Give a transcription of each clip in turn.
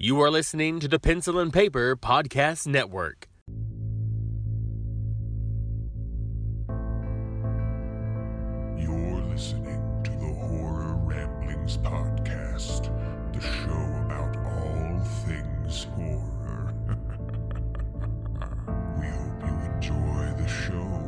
You are listening to the Pencil and Paper Podcast Network. You're listening to the Horror Ramblings Podcast, the show about all things horror. We hope you enjoy the show.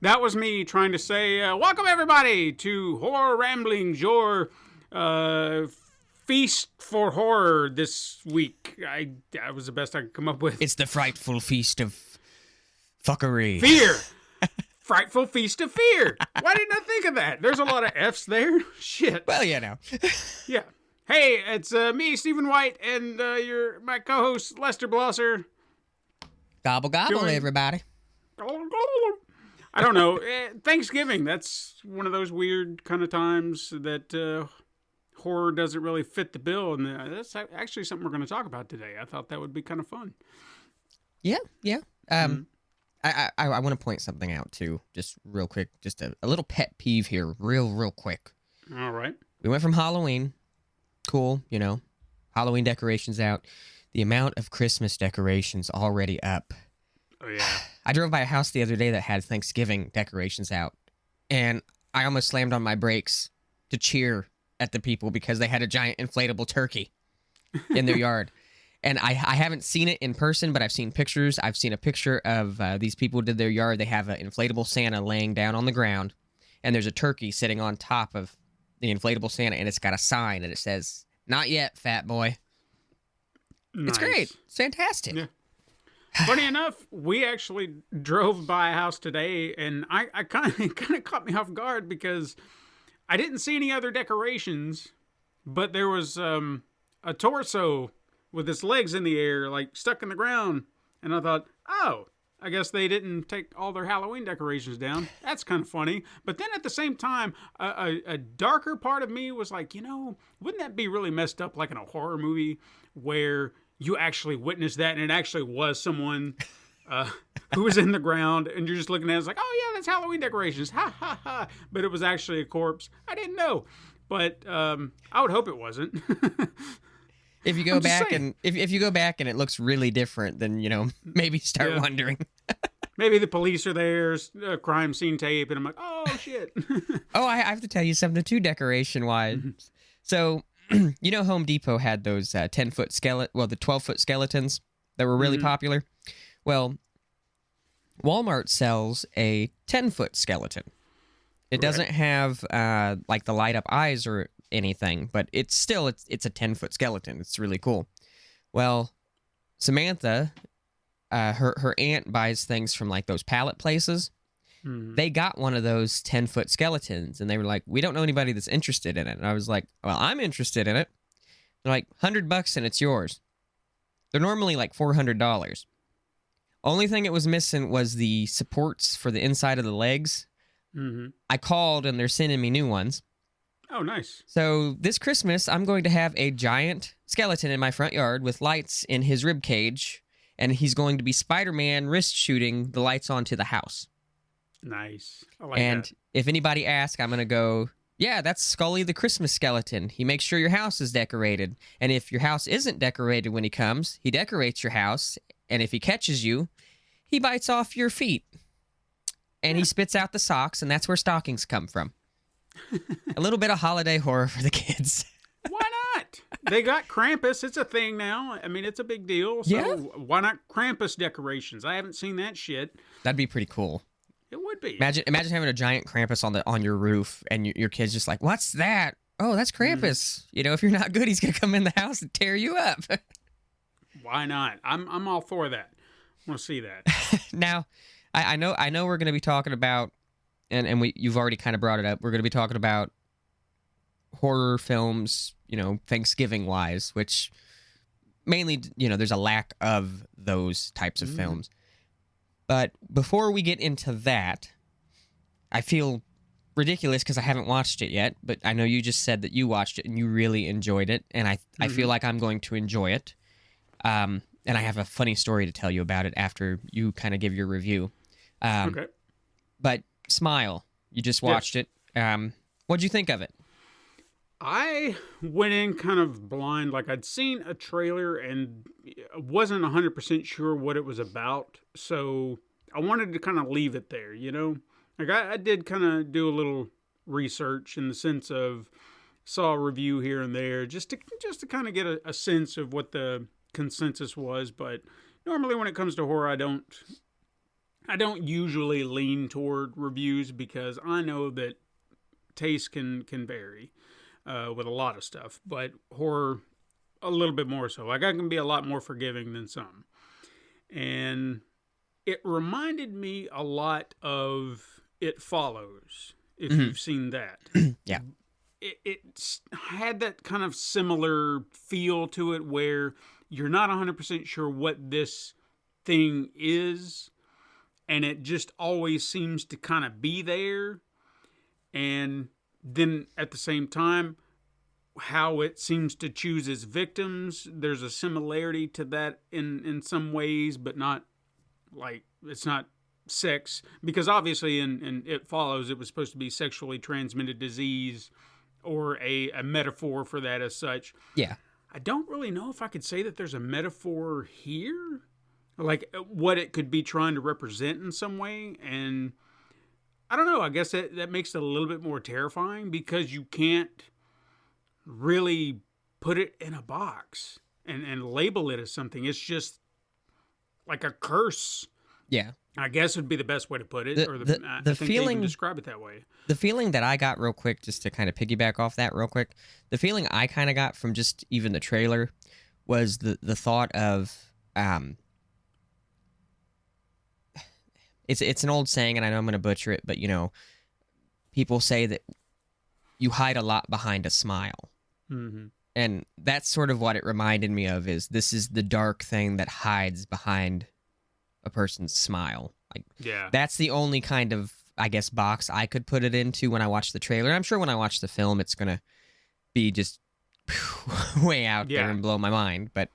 That was me trying to say, welcome everybody to Horror Ramblings, your feast for horror this week. That was the best I could come up with. It's the frightful feast of fuckery. Fear! Frightful feast of fear! Why didn't I think of that? There's a lot of F's there. Shit. Well, you know. Yeah. Hey, it's me, Stephen White, and my co-host, Lester Blosser. Gobble, gobble, everybody. I don't know. Thanksgiving, that's one of those weird kind of times that horror doesn't really fit the bill. And that's actually something we're going to talk about today. I thought that would be kind of fun. Yeah. I want to point something out, too, just real quick. Just a little pet peeve here, real quick. All right. We went from Halloween. Cool, you know. Halloween decorations out. The amount of Christmas decorations already up. Oh, yeah. I drove by a house the other day that had Thanksgiving decorations out, and I almost slammed on my brakes to cheer at the people because they had a giant inflatable turkey in their yard. And I haven't seen it in person, but I've seen pictures. I've seen a picture of these people who did their yard. They have an inflatable Santa laying down on the ground, and there's a turkey sitting on top of the inflatable Santa, and it's got a sign, and it says, "Not yet, fat boy." Nice. It's great. It's fantastic. Yeah. Funny enough, we actually drove by a house today, and I kind of caught me off guard because I didn't see any other decorations, but there was a torso with its legs in the air, like stuck in the ground, and I thought, oh, I guess they didn't take all their Halloween decorations down. That's kind of funny. But then at the same time, a darker part of me was like, wouldn't that be really messed up, like in a horror movie where you actually witnessed that, and it actually was someone who was in the ground, and you're just looking at it, it's like, oh yeah, that's Halloween decorations, ha ha ha. But it was actually a corpse. I didn't know, but I would hope it wasn't. If you go back and if you go back and it looks really different, then maybe start wondering. Maybe the police are there, crime scene tape, and I'm like, oh shit. Oh, I have to tell you something too, decoration wise. So. Home Depot had those 10-foot the 12-foot skeletons that were really popular. Well, Walmart sells a 10-foot skeleton. It doesn't have like the light up eyes or anything, but it's a 10-foot skeleton. It's really cool. Well, Samantha, her aunt buys things from like those pallet places. They got one of those 10-foot skeletons, and they were like, we don't know anybody that's interested in it. And I was like, well, I'm interested in it. They're like, $100 and it's yours. They're normally like $400. Only thing it was missing was the supports for the inside of the legs. I called, and they're sending me new ones. Oh, nice. So this Christmas, I'm going to have a giant skeleton in my front yard with lights in his rib cage, and he's going to be Spider-Man wrist shooting the lights onto the house. Nice. I like that. And if anybody asks, I'm going to go, yeah, that's Scully the Christmas skeleton. He makes sure your house is decorated. And if your house isn't decorated when he comes, he decorates your house. And if he catches you, he bites off your feet. And he spits out the socks, and that's where stockings come from. A little bit of holiday horror for the kids. Why not? They got Krampus. It's a thing now. I mean, it's a big deal. So why not Krampus decorations? I haven't seen that shit. That'd be pretty cool. It would be. Imagine having a giant Krampus on your roof, and your kid's just like, "What's that? Oh, that's Krampus." If you're not good, he's gonna come in the house and tear you up. Why not? I'm all for that. I want to see that. Now, I know we're gonna be talking about, and you've already kind of brought it up. We're gonna be talking about horror films, Thanksgiving wise, which mainly, there's a lack of those types of films. But before we get into that, I feel ridiculous because I haven't watched it yet, but I know you just said that you watched it and you really enjoyed it, and I feel like I'm going to enjoy it. And and I have a funny story to tell you about it after you kind of give your review. Okay. But Smile, you just watched it. What'd you think of it? I went in kind of blind. Like, I'd seen a trailer and wasn't 100% sure what it was about. So I wanted to kind of leave it there, you know? Like, I did kind of do a little research in the sense of saw a review here and there just to kind of get a sense of what the consensus was. But normally when it comes to horror, I don't usually lean toward reviews because I know that taste can vary with a lot of stuff, but horror a little bit more so. Like, I can be a lot more forgiving than some. And it reminded me a lot of It Follows, if you've seen that. Yeah. It had that kind of similar feel to it where you're not 100% sure what this thing is, and it just always seems to kind of be there. And then at the same time, how it seems to choose its victims, there's a similarity to that in some ways, but not like, it's not sex, because obviously in It Follows, it was supposed to be sexually transmitted disease, or a metaphor for that as such. Yeah. I don't really know if I could say that there's a metaphor here, like what it could be trying to represent in some way. And I don't know, I guess that makes it a little bit more terrifying because you can't really put it in a box and label it as something. It's just like a curse. Yeah. I guess would be the best way to put it. I think feeling, they even describe it that way. The feeling that I got real quick, just to kind of piggyback off that real quick, the feeling I kind of got from just even the trailer was the thought of, it's an old saying, and I know I'm going to butcher it, but, you know, people say that you hide a lot behind a smile. Mm-hmm. And that's sort of what it reminded me of, is this is the dark thing that hides behind a person's smile. Like, Yeah. that's the only kind of, I guess, box I could put it into when I watch the trailer. I'm sure when I watch the film, it's going to be just way out there and blow my mind. But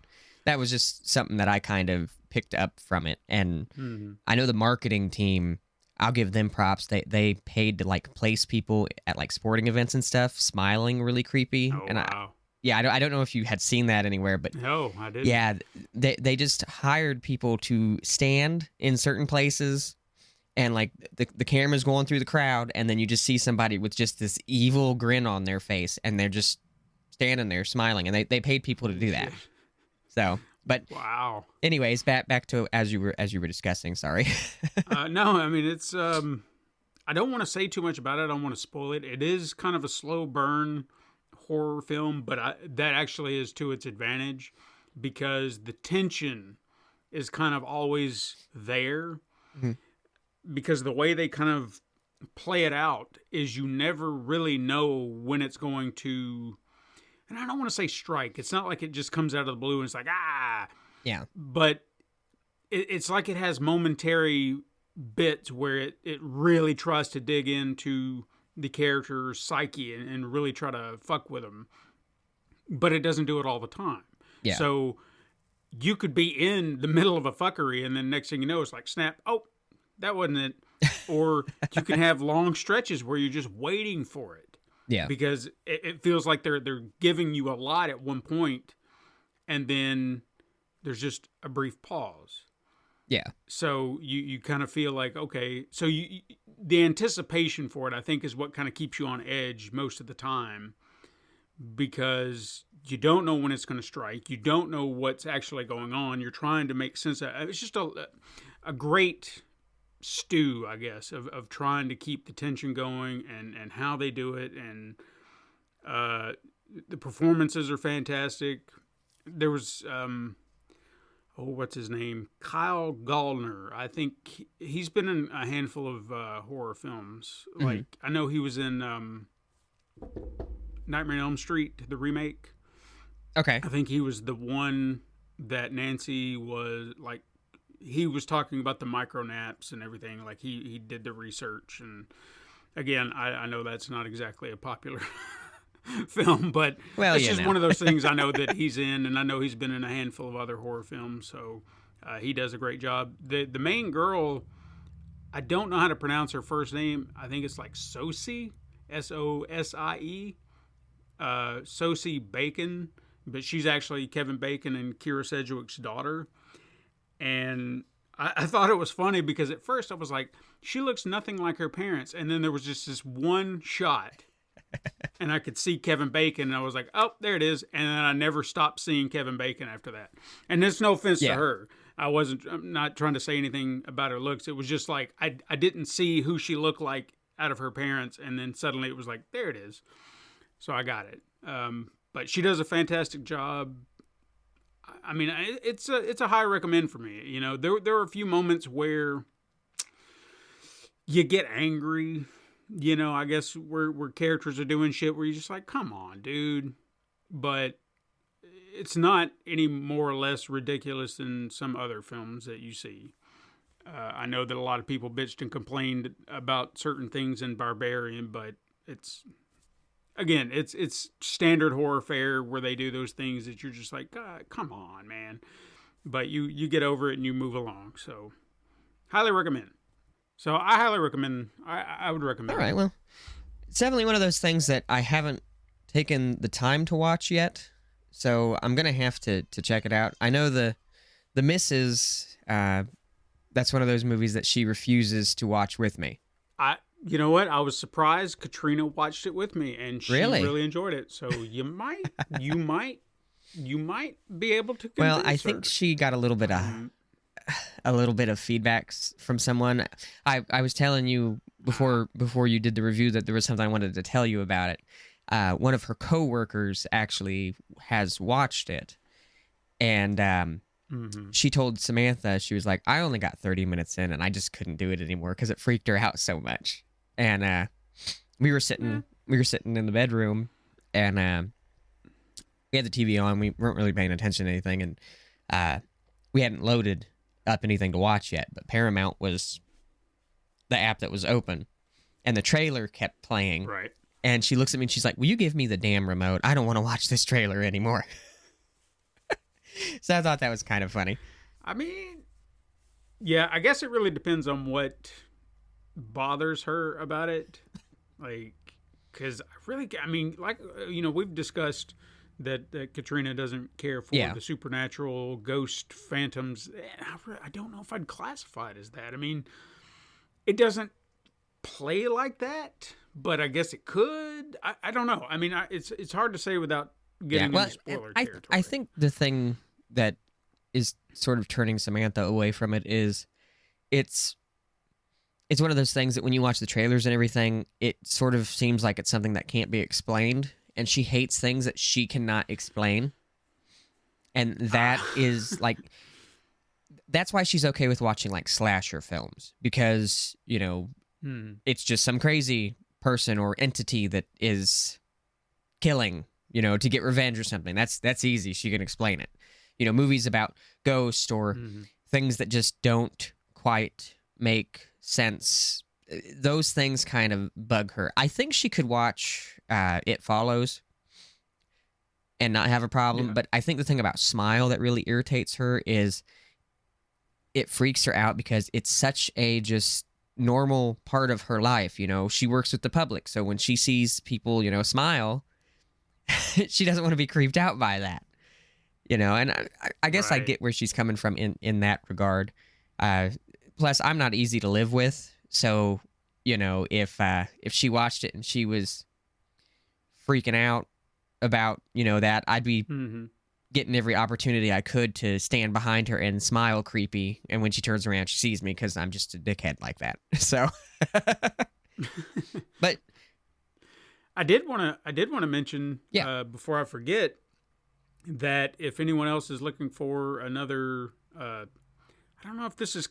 that was just something that I kind of picked up from it. And I know the marketing team, I'll give them props. They paid to, like, place people at, like, sporting events and stuff, smiling really creepy. Oh, and wow. I don't know if you had seen that anywhere, but No, I didn't. yeah, they just hired people to stand in certain places, and, like, the camera's going through the crowd, and then you just see somebody with just this evil grin on their face, and they're just standing there smiling, and they paid people to do that. So, but Wow. anyways, back to as you were discussing. Sorry. No, I mean, it's I don't want to say too much about it. I don't want to spoil it. It is kind of a slow burn horror film, but that actually is to its advantage because the tension is kind of always there. Mm-hmm. Because the way they kind of play it out is you never really know when it's going to, and I don't want to say strike. It's not like it just comes out of the blue and it's like, Yeah. but it's like it has momentary bits where it really tries to dig into the character's psyche and really try to fuck with them. But it doesn't do it all the time. Yeah. So you could be in the middle of a fuckery and then next thing you know, it's like, snap, oh, that wasn't it. Or you can have long stretches where you're just waiting for it. Yeah. Because it feels like they're giving you a lot at one point and then there's just a brief pause. Yeah. So you kind of feel like, okay, so the anticipation for it, I think, is what kind of keeps you on edge most of the time because you don't know when it's going to strike. You don't know what's actually going on. You're trying to make sense of it. It's just a great stew, I guess, of trying to keep the tension going and how they do it. And the performances are fantastic. There was... what's his name? Kyle Gallner. I think he's been in a handful of horror films. Mm-hmm. Like, I know he was in Nightmare on Elm Street, the remake. Okay. I think he was the one that Nancy was, like, he was talking about the micro naps and everything. Like, he did the research. And, again, I know that's not exactly a popular film, but Well, it's you just know. one of those things I know that he's in, and I know he's been in a handful of other horror films, so he does a great job. The main girl, I don't know how to pronounce her first name. I think it's like Sosie, Sosie, Sosie Bacon, but she's actually Kevin Bacon and Kira Sedgwick's daughter. And I thought it was funny because at first I was like, she looks nothing like her parents. And then there was just this one shot and I could see Kevin Bacon and I was like, oh, there it is. And then I never stopped seeing Kevin Bacon after that. And there's no offense to her. I'm not trying to say anything about her looks. It was just like, I didn't see who she looked like out of her parents. And then suddenly it was like, there it is. So I got it. But she does a fantastic job. I mean, it's a high recommend for me. You know, there are a few moments where you get angry. You know, I guess where characters are doing shit where you're just like, come on, dude. But it's not any more or less ridiculous than some other films that you see. I know that a lot of people bitched and complained about certain things in Barbarian, but it's standard horror fare where they do those things that you're just like, God, come on, man. But you get over it and you move along. So, highly recommend. So I highly recommend. I would recommend. All right, well, it's definitely one of those things that I haven't taken the time to watch yet. So I'm gonna have to check it out. I know the missus. That's one of those movies that she refuses to watch with me. You know what? I was surprised. Katrina watched it with me, and she really enjoyed it. So you might be able to. Well, I think she got a little bit of feedback from someone. I was telling you before you did the review that there was something I wanted to tell you about it. One of her coworkers actually has watched it, and she told Samantha, she was like, I only got 30 minutes in, and I just couldn't do it anymore because it freaked her out so much. And we were sitting in the bedroom, and we had the TV on. We weren't really paying attention to anything, and we hadn't loaded up anything to watch yet. But Paramount was the app that was open, and the trailer kept playing. Right. And she looks at me and she's like, will you give me the damn remote? I don't want to watch this trailer anymore. So I thought that was kind of funny. I mean, yeah, I guess it really depends on what bothers her about it. Like, because we've discussed that Katrina doesn't care for the supernatural, ghost, phantoms. I don't know if I'd classify it as that. I mean, it doesn't play like that, but I guess it could. I don't know. I mean, it's hard to say without getting into spoiler territory. I think the thing that is sort of turning Samantha away from it is it's one of those things that when you watch the trailers and everything, it sort of seems like it's something that can't be explained, and she hates things that she cannot explain. And that is like, that's why she's okay with watching like slasher films, because, you know, it's just some crazy person or entity that is killing, you know, to get revenge or something. That's easy. She can explain it. You know, movies about ghosts or things that just don't quite make sense. Those things kind of bug her. I think she could watch It Follows and not have a problem. But I think the thing about Smile that really irritates her is it freaks her out because it's such a just normal part of her life. You know, she works with the public. So when she sees people, you know, smile, she doesn't want to be creeped out by that. You know, and I guess I get where she's coming from in that regard. Plus, I'm not easy to live with. So, you know, if she watched it and she was freaking out about, you know, that, I'd be getting every opportunity I could to stand behind her and smile creepy. And when she turns around, she sees me because I'm just a dickhead like that. So, but I did want to mention before I forget that if anyone else is looking for another, I don't know if this is,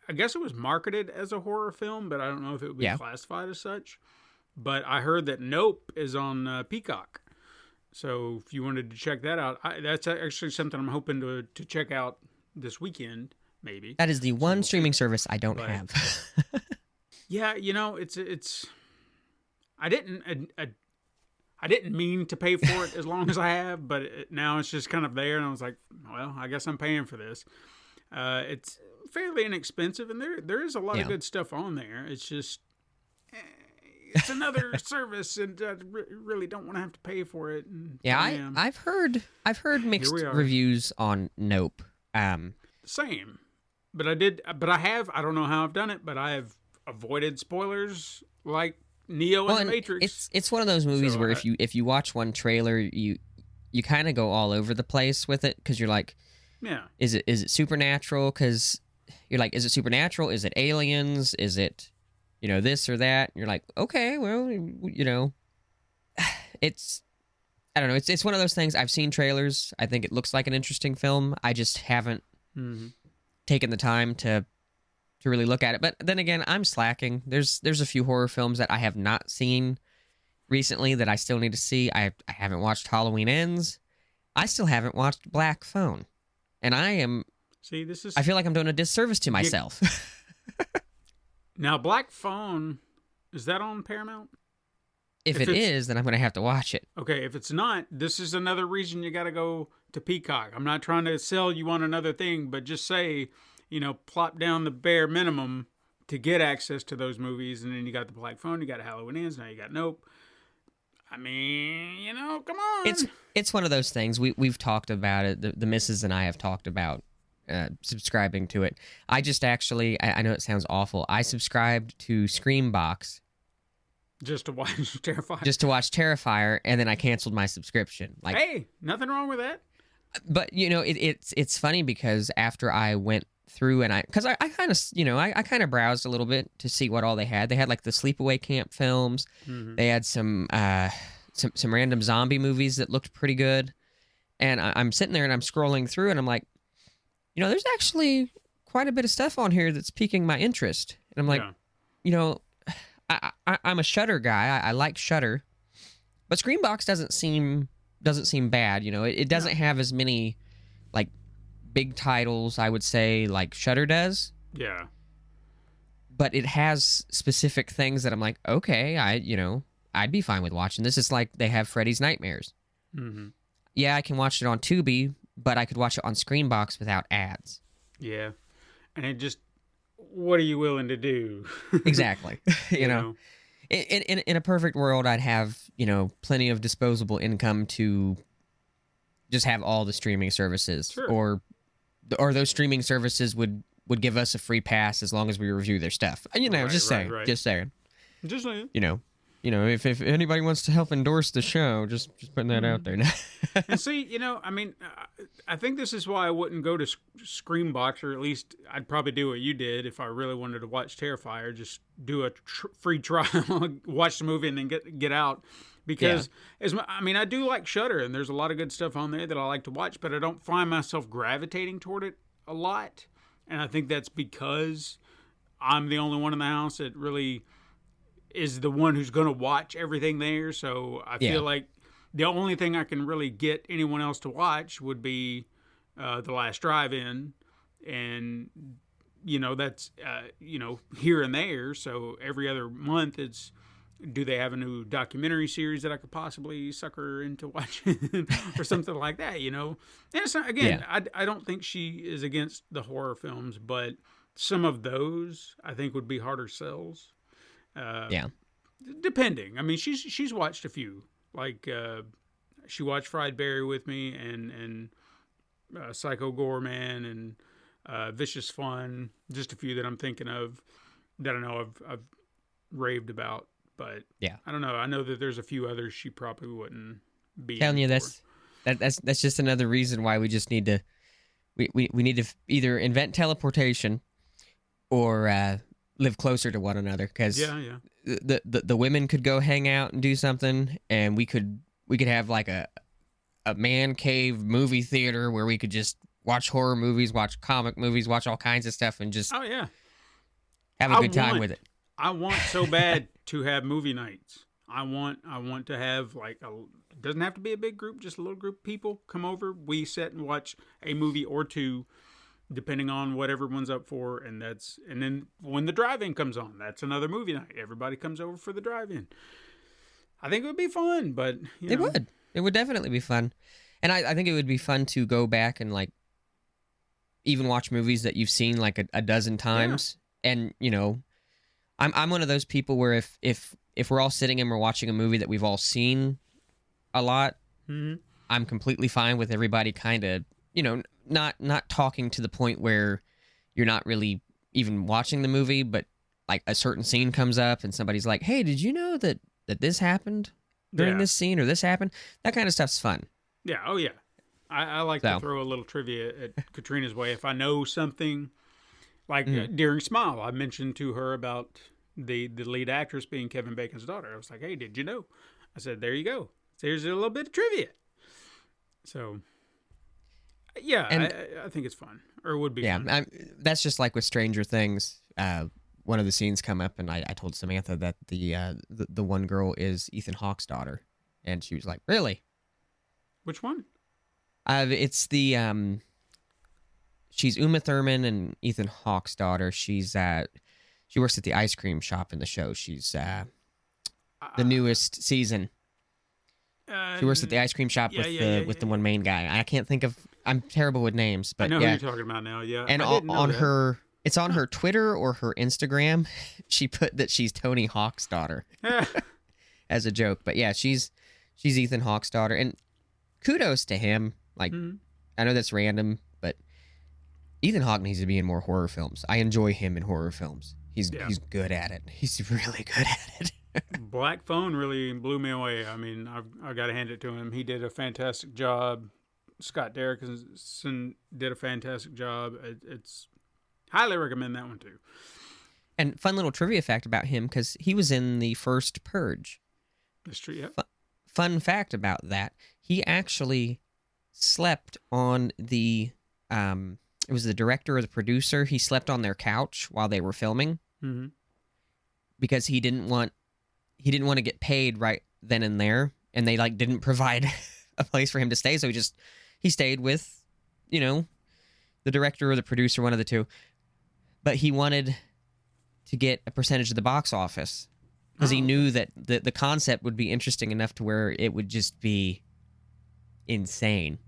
I guess it was marketed as a horror film, but I don't know if it would be classified as such. But I heard that Nope is on Peacock. So if you wanted to check that out, that's actually something I'm hoping to check out this weekend, maybe. That is the one streaming service I don't have. Yeah, you know, it's. I didn't. I didn't mean to pay for it as long as I have, but now it's just kind of there, and I was like, well, I guess I'm paying for this. It's fairly inexpensive, and there is a lot of good stuff on there. It's just it's another service, and I really don't want to have to pay for it. And I've heard mixed reviews on Nope. Same, but I don't know how I've done it, but I have avoided spoilers like Neo and the Matrix. It's one of those movies where if you watch one trailer, you kind of go all over the place with it because you're like, is it supernatural? Because you're like, is it supernatural? Is it aliens? Is it this or that? And you're like, okay, well, it's I don't know. It's one of those things. I've seen trailers. I think it looks like an interesting film. I just haven't taken the time to really look at it. But then again, I'm slacking. There's a few horror films that I have not seen recently that I still need to see. I haven't watched Halloween Ends. I still haven't watched Black Phone. And I feel like I'm doing a disservice to myself. Now, Black Phone, is that on Paramount? If it is, then I'm going to have to watch it. Okay, if it's not, this is another reason you got to go to Peacock. I'm not trying to sell you on another thing, but just say, plop down the bare minimum to get access to those movies, and then you got the Black Phone, you got Halloween Ends, now you got Nope. I mean, come on. It's one of those things. We've talked about it. The missus and I have talked about subscribing to it. I just actually, I know it sounds awful, I subscribed to Screambox. Just to watch Terrifier. Just to watch Terrifier, and then I canceled my subscription. Like, hey, nothing wrong with that. But it's funny because after I went through and I kind of browsed a little bit to see what all they had. They had like the sleepaway camp films. Mm-hmm. They had some random zombie movies that looked pretty good. And I'm sitting there and I'm scrolling through and I'm like, there's actually quite a bit of stuff on here that's piquing my interest. And I'm like, I'm a Shudder guy. I like Shudder, but Screambox doesn't seem bad. It doesn't have as many like big titles, I would say, like Shudder does. Yeah. But it has specific things that I'm like, okay, I'd be fine with watching this. It's like they have Freddy's Nightmares. Mm-hmm. Yeah, I can watch it on Tubi, but I could watch it on Screambox without ads. Yeah, and it just, what are you willing to do? Exactly. you know. In a perfect world, I'd have, plenty of disposable income to just have all the streaming services. Sure. Or those streaming services would give us a free pass as long as we review their stuff. Just saying. Just saying. If anybody wants to help endorse the show, just putting that out there. And see, I think this is why I wouldn't go to Screambox, or at least I'd probably do what you did if I really wanted to watch Terrifier. Just do a free trial, watch the movie, and then get out. Because I do like Shudder, and there's a lot of good stuff on there that I like to watch, but I don't find myself gravitating toward it a lot. And I think that's because I'm the only one in the house that really is the one who's going to watch everything there. So I feel like the only thing I can really get anyone else to watch would be The Last Drive-In. And, that's, here and there. So every other month it's, do they have a new documentary series that I could possibly sucker into watching or something like that, And it's not, again, I don't think she is against the horror films, but some of those I think would be harder sells. Depending. I mean, she's watched a few. Like she watched Fried Berry with me, and Psycho Goreman, and Vicious Fun. Just a few that I'm thinking of that I know I've raved about. But I don't know. I know that there's a few others she probably wouldn't be. Telling you that's just another reason why we just need to we need to either invent teleportation or live closer to one another, because the women could go hang out and do something, and we could have like a man cave movie theater where we could just watch horror movies, watch comic movies, watch all kinds of stuff, and just have a good time with it. I want so bad to have movie nights. I want to have doesn't have to be a big group, just a little group of people come over. We sit and watch a movie or two, depending on what everyone's up for, and then when the drive-in comes on, that's another movie night. Everybody comes over for the drive-in. I think it would be fun, but It would. It would definitely be fun. And I think it would be fun to go back and like even watch movies that you've seen like a dozen times. Yeah. And, you know, I'm one of those people where if we're all sitting and we're watching a movie that we've all seen a lot, I'm completely fine with everybody kind of, you know, not talking to the point where you're not really even watching the movie, but like a certain scene comes up and somebody's like, hey, did you know that this happened during this scene or this happened? That kind of stuff's fun. Yeah. Oh, yeah. I like to throw a little trivia at Katrina's way. If I know something, like during Smile, I mentioned to her about the lead actress being Kevin Bacon's daughter. I was like, hey, did you know? I said, there you go. Here's a little bit of trivia. So, yeah, and I think it's fun, or it would be fun. That's just like with Stranger Things. One of the scenes come up, and I told Samantha that the one girl is Ethan Hawke's daughter, and she was like, really? Which one? It's the she's Uma Thurman and Ethan Hawke's daughter. She works at the ice cream shop in the show. She's the newest season. She works at the ice cream shop with the one main guy. I can't think of. I'm terrible with names, but I know who you're talking about now. Yeah, and on her, it's on her Twitter or her Instagram. She put that she's Tony Hawk's daughter as a joke. But yeah, she's Ethan Hawke's daughter, and kudos to him. Like, I know that's random, but Ethan Hawke needs to be in more horror films. I enjoy him in horror films. He's good at it. He's really good at it. Black Phone really blew me away. I mean, I've got to hand it to him. He did a fantastic job. Scott Derrickson did a fantastic job. It's highly recommend that one too. And fun little trivia fact about him, because he was in the first Purge. That's true, yeah. Fun fact about that, he actually slept on the, it was the director or the producer, he slept on their couch while they were filming because he didn't want to get paid right then and there, and they like didn't provide a place for him to stay, so he stayed with, you know, the director or the producer, one of the two, but he wanted to get a percentage of the box office because he knew that the concept would be interesting enough to where it would just be insane.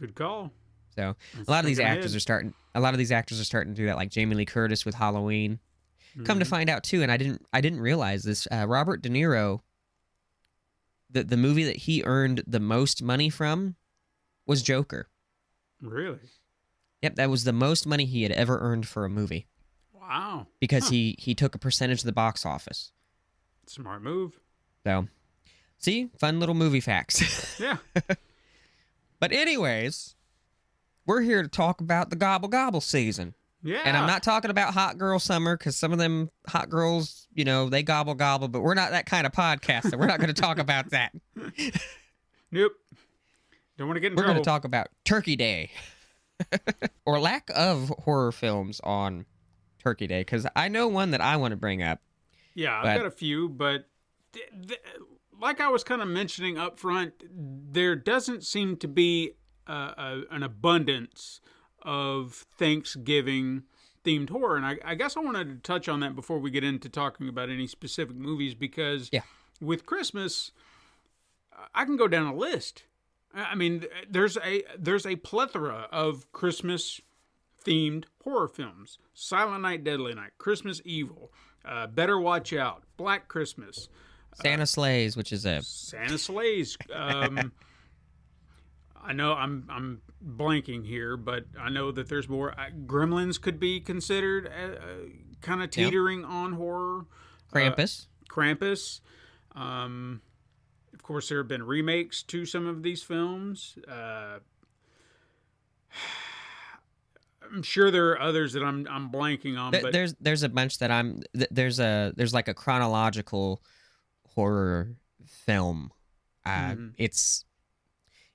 Good call. So a lot of these actors are starting to do that, like Jamie Lee Curtis with Halloween. Come to find out too, and I didn't realize this. Robert De Niro, the movie that he earned the most money from was Joker. Really? Yep, that was the most money he had ever earned for a movie. Wow. Because he took a percentage of the box office. Smart move. So, see, fun little movie facts. Yeah. But anyways, we're here to talk about the Gobble Gobble season. Yeah. And I'm not talking about Hot Girl Summer, because some of them hot girls, you know, they gobble gobble, but we're not that kind of podcast, so we're not going to talk about that. Nope. Don't want to get in trouble. We're going to talk about Turkey Day. Or lack of horror films on Turkey Day, because I know one that I want to bring up. Yeah, I've got a few, but like I was kind of mentioning up front, there doesn't seem to be an abundance of Thanksgiving-themed horror, and I guess I wanted to touch on that before we get into talking about any specific movies, because with Christmas, I can go down a list. I mean, there's a plethora of Christmas-themed horror films: Silent Night, Deadly Night, Christmas Evil, Better Watch Out, Black Christmas, Santa Slays, which is a Santa Slays. I know I'm blanking here, but I know that there's more. Gremlins could be considered kind of teetering on horror. Krampus. Krampus. Of course, there have been remakes to some of these films. I'm sure there are others that I'm blanking on. But there's a bunch that there's like a chronological horror film.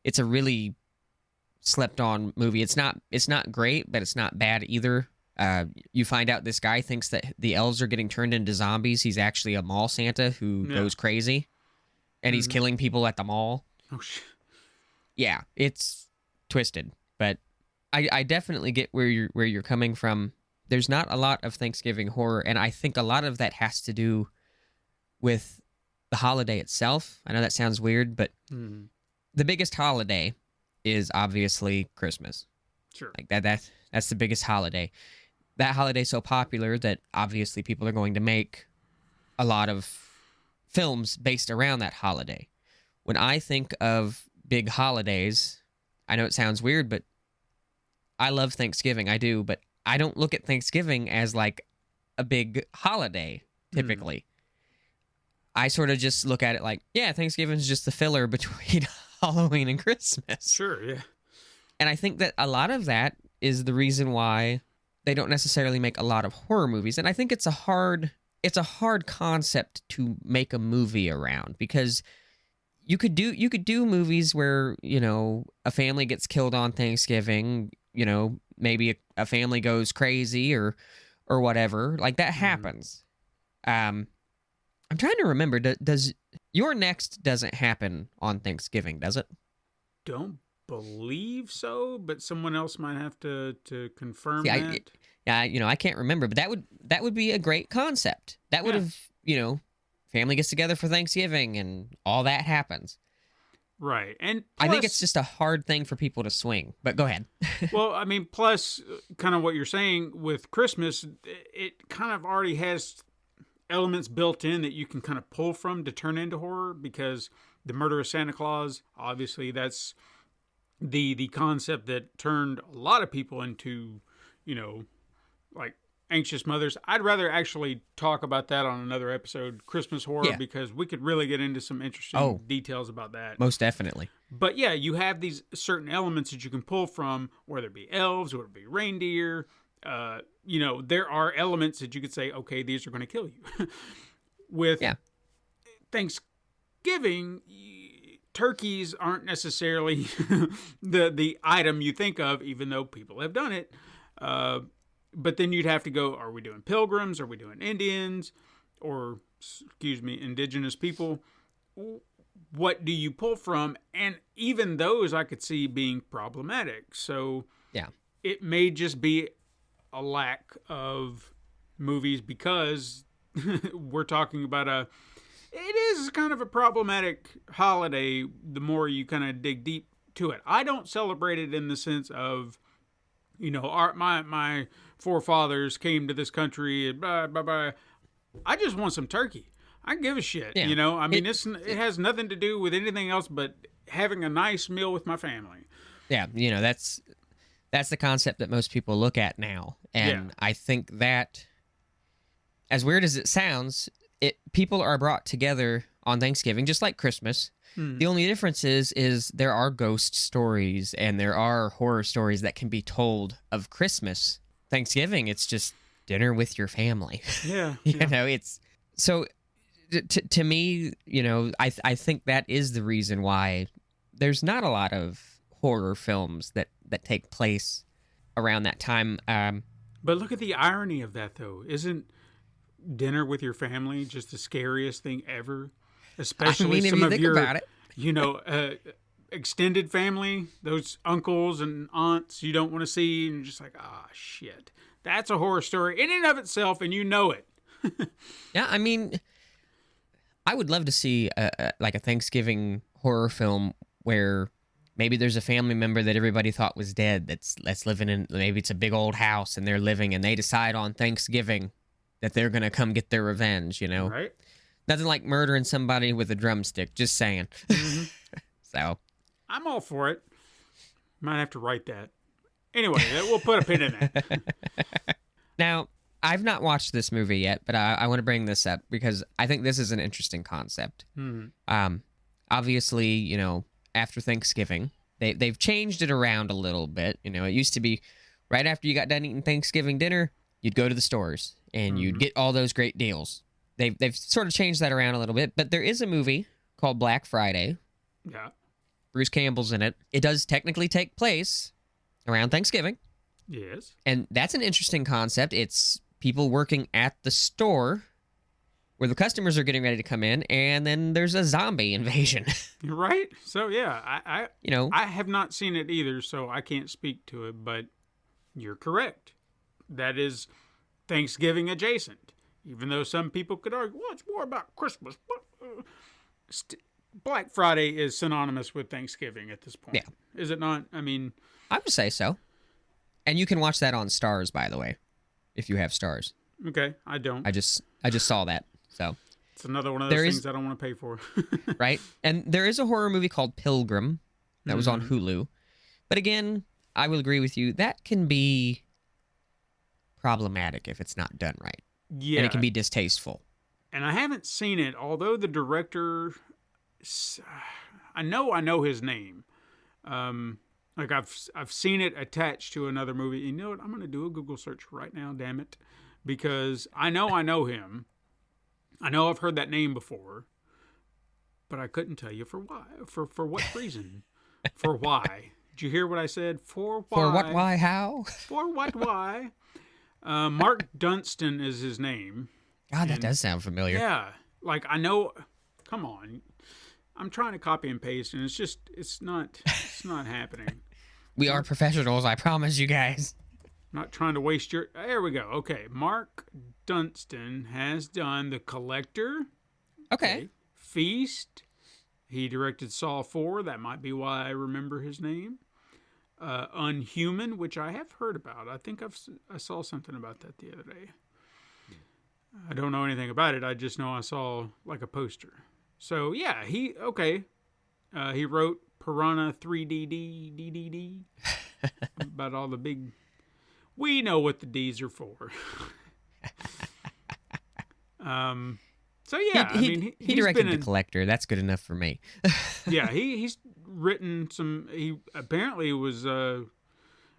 It's a really slept on movie. It's not great, but it's not bad either. You find out this guy thinks that the elves are getting turned into zombies. He's actually a mall Santa who goes crazy, and he's killing people at the mall. Oh shit! Yeah, it's twisted, but I definitely get where you're coming from. There's not a lot of Thanksgiving horror, and I think a lot of that has to do with the holiday itself. I know that sounds weird, but the biggest holiday is obviously Christmas. Sure. Like that's the biggest holiday. That holiday's so popular that obviously people are going to make a lot of films based around that holiday. When I think of big holidays, I know it sounds weird, but I love Thanksgiving. I do, but I don't look at Thanksgiving as like a big holiday typically. I sort of just look at it like, yeah, Thanksgiving's just the filler between Halloween and Christmas. Sure, yeah. And I think that a lot of that is the reason why they don't necessarily make a lot of horror movies. And I think it's a hard concept to make a movie around, because you could do movies where, you know, a family gets killed on Thanksgiving, you know, maybe a family goes crazy or whatever. Like that happens. I'm trying to remember, does Your Next doesn't happen on Thanksgiving, does it? Don't believe so, but someone else might have to confirm See, that. I can't remember, but that would be a great concept. That would have, you know, family gets together for Thanksgiving and all that happens. Right. And I think plus- it's just a hard thing for people to swing, but go ahead. Well, I mean, plus kind of what you're saying with Christmas, it kind of already has elements built in that you can kind of pull from to turn into horror, because the murder of Santa Claus, obviously that's the concept that turned a lot of people into, you know, like anxious mothers. I'd rather actually talk about that on another episode, Christmas horror, because we could really get into some interesting details about that. Most definitely. But yeah, you have these certain elements that you can pull from, whether it be elves, whether it be reindeer. You know, there are elements that you could say, okay, these are going to kill you. With Thanksgiving, turkeys aren't necessarily the item you think of, even though people have done it. But then you'd have to go, are we doing pilgrims? Are we doing Indians? Or, indigenous people? What do you pull from? And even those I could see being problematic. So it may just be a lack of movies, because we're talking about it is kind of a problematic holiday the more you kind of dig deep to it. I don't celebrate it in the sense of, you know, my forefathers came to this country and blah, blah, blah. I just want some turkey. I give a shit, you know? I mean, it has nothing to do with anything else but having a nice meal with my family. Yeah, you know, that's the concept that most people look at now. And I think that, as weird as it sounds, people are brought together on Thanksgiving, just like Christmas. The only difference is there are ghost stories and there are horror stories that can be told of Christmas. Thanksgiving, it's just dinner with your family. Yeah. You know, it's so to me, you know, I think that is the reason why there's not a lot of horror films that take place around that time. But look at the irony of that, though. Isn't dinner with your family just the scariest thing ever? Especially some of your, you know, extended family, those uncles and aunts you don't want to see, and you're just like, shit. That's a horror story in and of itself, and you know it. Yeah, I mean, I would love to see a Thanksgiving horror film where maybe there's a family member that everybody thought was dead that's living in, maybe it's a big old house and they're living, and they decide on Thanksgiving that they're going to come get their revenge, you know? Right. Nothing like murdering somebody with a drumstick, just saying. So. I'm all for it. Might have to write that. Anyway, we'll put a pin in that. Now, I've not watched this movie yet, but I want to bring this up because I think this is an interesting concept. Obviously, you know, after Thanksgiving, they've changed it around a little bit. You know, it used to be right after you got done eating Thanksgiving dinner, you'd go to the stores and you'd get all those great deals. They've sort of changed that around a little bit, but there is a movie called Black Friday. Yeah. Bruce Campbell's in it. It does technically take place around Thanksgiving. Yes. And that's an interesting concept. It's people working at the store where the customers are getting ready to come in, and then there's a zombie invasion. Right? So, yeah, I have not seen it either, so I can't speak to it, but you're correct. That is Thanksgiving adjacent. Even though some people could argue, well, it's more about Christmas. Black Friday is synonymous with Thanksgiving at this point. Yeah. Is it not? I mean, I would say so. And you can watch that on Stars, by the way, if you have Stars. okay, I don't. I just saw that. So, It's another one of those things I don't want to pay for. right? And there is a horror movie called Pilgrim that was on Hulu. But again, I will agree with you. That can be problematic if it's not done right. Yeah. And it can be distasteful. And I haven't seen it, although the director, I know his name. Like I've seen it attached to another movie. You know what? I'm going to do a Google search right now, damn it. Because I know him. I know I've heard that name before. But I couldn't tell you for why. For what reason? For why? Did you hear what I said? For why? For what, why, how? For what, why? Mark Dunstan is his name. God, that does sound familiar. Yeah. Like, I know. Come on. I'm trying to copy and paste, and it's not happening. We are professionals, I promise you guys. Not trying to waste your... There we go. Okay. Mark Dunstan has done The Collector. Okay. Feast. He directed Saw 4. That might be why I remember his name. Unhuman, which I have heard about. I think I saw something about that the other day. I don't know anything about it. I just know I saw like a poster. So yeah, he wrote Piranha 3DD DDD about all the big. We know what the D's are for. So yeah, he directed The Collector. That's good enough for me. Yeah, he's written some. He apparently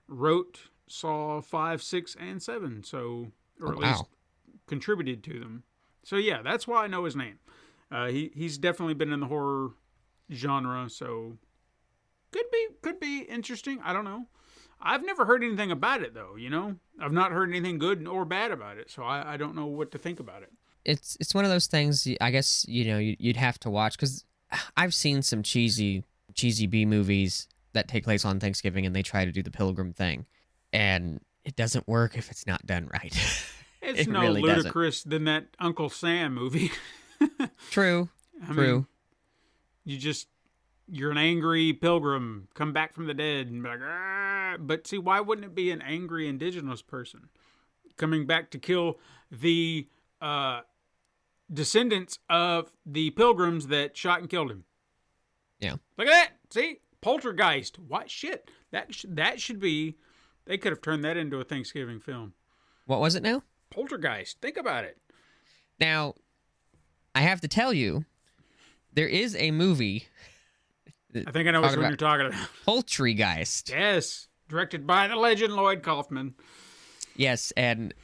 wrote Saw 5, 6, and 7. So, or at least contributed to them. So yeah, that's why I know his name. He's definitely been in the horror genre. So could be interesting. I don't know. I've never heard anything about it though. You know, I've not heard anything good or bad about it. So I don't know what to think about it. It's one of those things. I guess you'd have to watch because I've seen some cheesy B movies that take place on Thanksgiving and they try to do the Pilgrim thing, and it doesn't work if it's not done right. It's it no really ludicrous than that Uncle Sam movie. True. I mean, you're an angry pilgrim, come back from the dead, and be like, ah. But see, why wouldn't it be an angry indigenous person coming back to kill the descendants of the pilgrims that shot and killed him? Yeah. Look at that. See? Poltergeist. What shit? That should be. They could have turned that into a Thanksgiving film. What was it now? Poltergeist. Think about it. Now, I have to tell you, there is a movie. I think I know which one you're talking about. Poultrygeist. Yes. Directed by the legend Lloyd Kaufman. Yes, and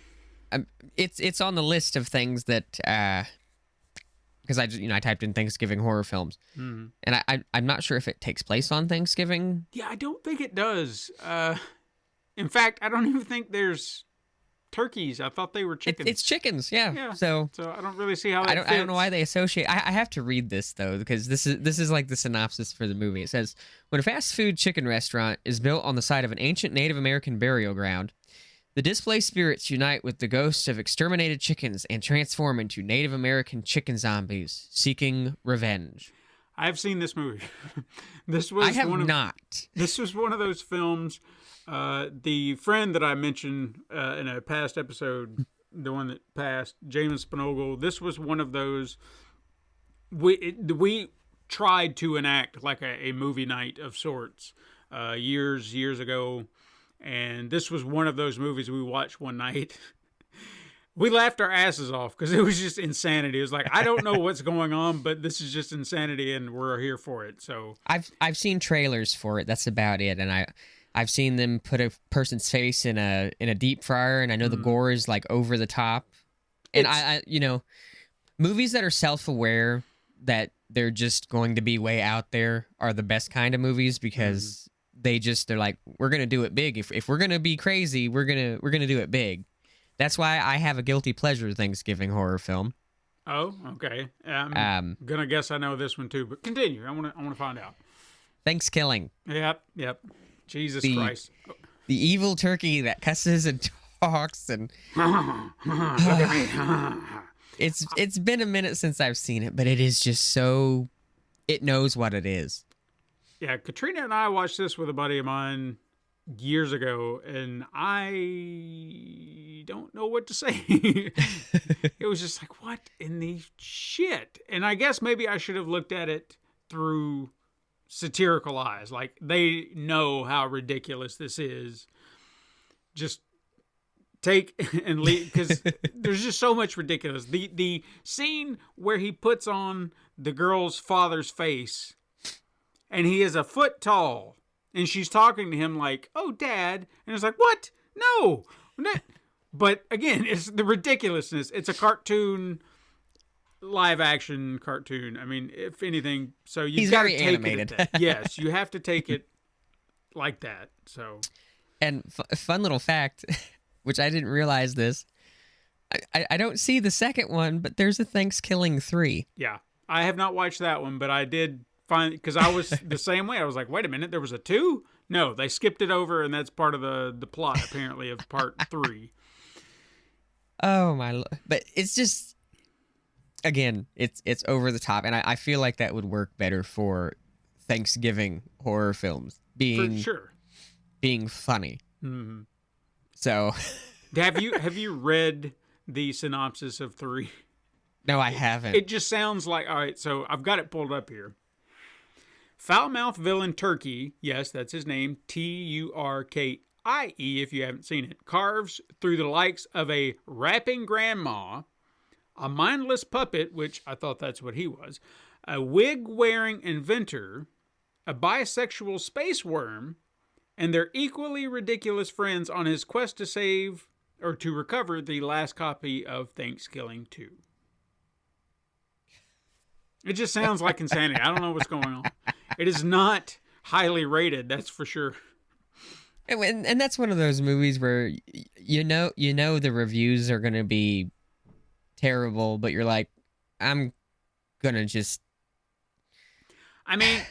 it's on the list of things that because I typed in Thanksgiving horror films, and I'm not sure if it takes place on Thanksgiving. Yeah, I don't think it does. In fact, I don't even think there's turkeys. I thought they were chickens. It's chickens, yeah. So I don't really see how that I don't know why they associate. I have to read this though because this is like the synopsis for the movie. It says, when a fast food chicken restaurant is built on the site of an ancient Native American burial ground, the displaced spirits unite with the ghosts of exterminated chickens and transform into Native American chicken zombies seeking revenge. I've seen this movie. This was one of those films. The friend that I mentioned in a past episode, the one that passed, James Spinogle, this was one of those. We tried to enact like a movie night of sorts years ago. And this was one of those movies we watched one night. We laughed our asses off because it was just insanity. It was like, I don't know what's going on, but this is just insanity, and we're here for it. So I've seen trailers for it. That's about it. And I've seen them put a person's face in a deep fryer, and I know the gore is like over the top. And I movies that are self-aware that they're just going to be way out there are the best kind of movies because they're like, we're gonna do it big. If we're gonna be crazy, we're gonna do it big. That's why I have a guilty pleasure Thanksgiving horror film. Oh, okay. I'm gonna guess I know this one too, but continue. I want to find out. Thanksgiving. Yep. Jesus Christ. The evil turkey that cusses and talks and look at me. It's been a minute since I've seen it, but it is just so, it knows what it is. Yeah, Katrina and I watched this with a buddy of mine years ago, and I don't know what to say. It was just like, what in the shit? And I guess maybe I should have looked at it through satirical eyes. Like, they know how ridiculous this is. Just take and leave, because there's just so much ridiculous. The scene where he puts on the girl's father's face, and he is a foot tall, and she's talking to him like, "Oh, Dad," and it's like, "What? No." But again, it's the ridiculousness. It's a cartoon, live action cartoon. I mean, if anything, so he's very take animated. It at that. Yes, you have to take it like that. So, and fun little fact, which I didn't realize this. I don't see the second one, but there's a Thanksgiving 3. Yeah, I have not watched that one, but I did find, because I was the same way. I was like, wait a minute, there was a 2? No, they skipped it over, and that's part of the plot apparently of part 3. Oh my! But it's just, again, it's over the top, and I feel like that would work better for Thanksgiving horror films being For sure. being funny. Mm-hmm. So, have you read the synopsis of 3? no, I haven't. It just sounds like, all right, so I've got it pulled up here. Foul-mouthed villain Turkey, yes, that's his name, Turkie, if you haven't seen it, carves through the likes of a rapping grandma, a mindless puppet, which I thought that's what he was, a wig-wearing inventor, a bisexual space worm, and their equally ridiculous friends on his quest to save or to recover the last copy of Thanksgiving 2. It just sounds like insanity. I don't know what's going on. It is not highly rated, that's for sure. And that's one of those movies where you know the reviews are going to be terrible, but you're like, I'm going to just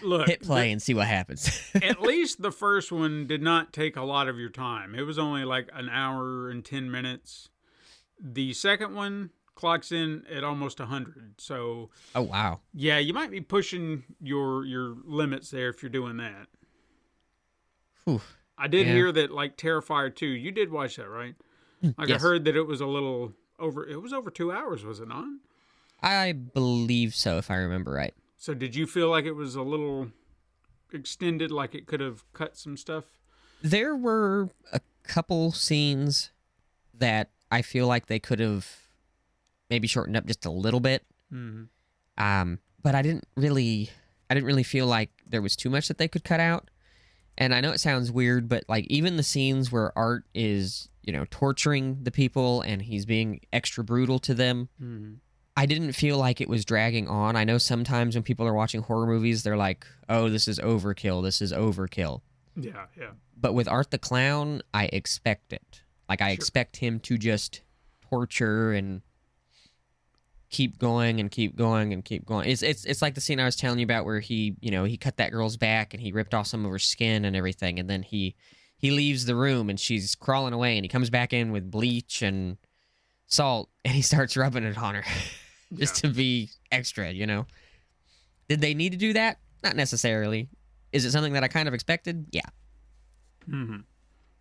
look, hit play and see what happens. At least the first one did not take a lot of your time. It was only like an hour and 10 minutes. The second one clocks in at almost 100. So, oh wow. Yeah, you might be pushing your limits there if you're doing that. Whew. I did hear that, like, Terrifier 2, you did watch that, right? Like, yes. I heard that it was a little over, it was over 2 hours, was it not? I believe so, if I remember right. So did you feel like it was a little extended, like it could have cut some stuff? There were a couple scenes that I feel like they could have maybe shortened up just a little bit. Mm-hmm. But I didn't really feel like there was too much that they could cut out. And I know it sounds weird, but like even the scenes where Art is, torturing the people and he's being extra brutal to them, mm-hmm. I didn't feel like it was dragging on. I know sometimes when people are watching horror movies, they're like, oh, this is overkill. This is overkill. Yeah, yeah. But with Art the Clown, I expect it. Like, I expect him to just torture and keep going and keep going and keep going. It's like the scene I was telling you about where he cut that girl's back and he ripped off some of her skin and everything, and then he leaves the room and she's crawling away and he comes back in with bleach and salt and he starts rubbing it on her just to be extra, Did they need to do that? Not necessarily. Is it something that I kind of expected? Yeah. Mm-hmm.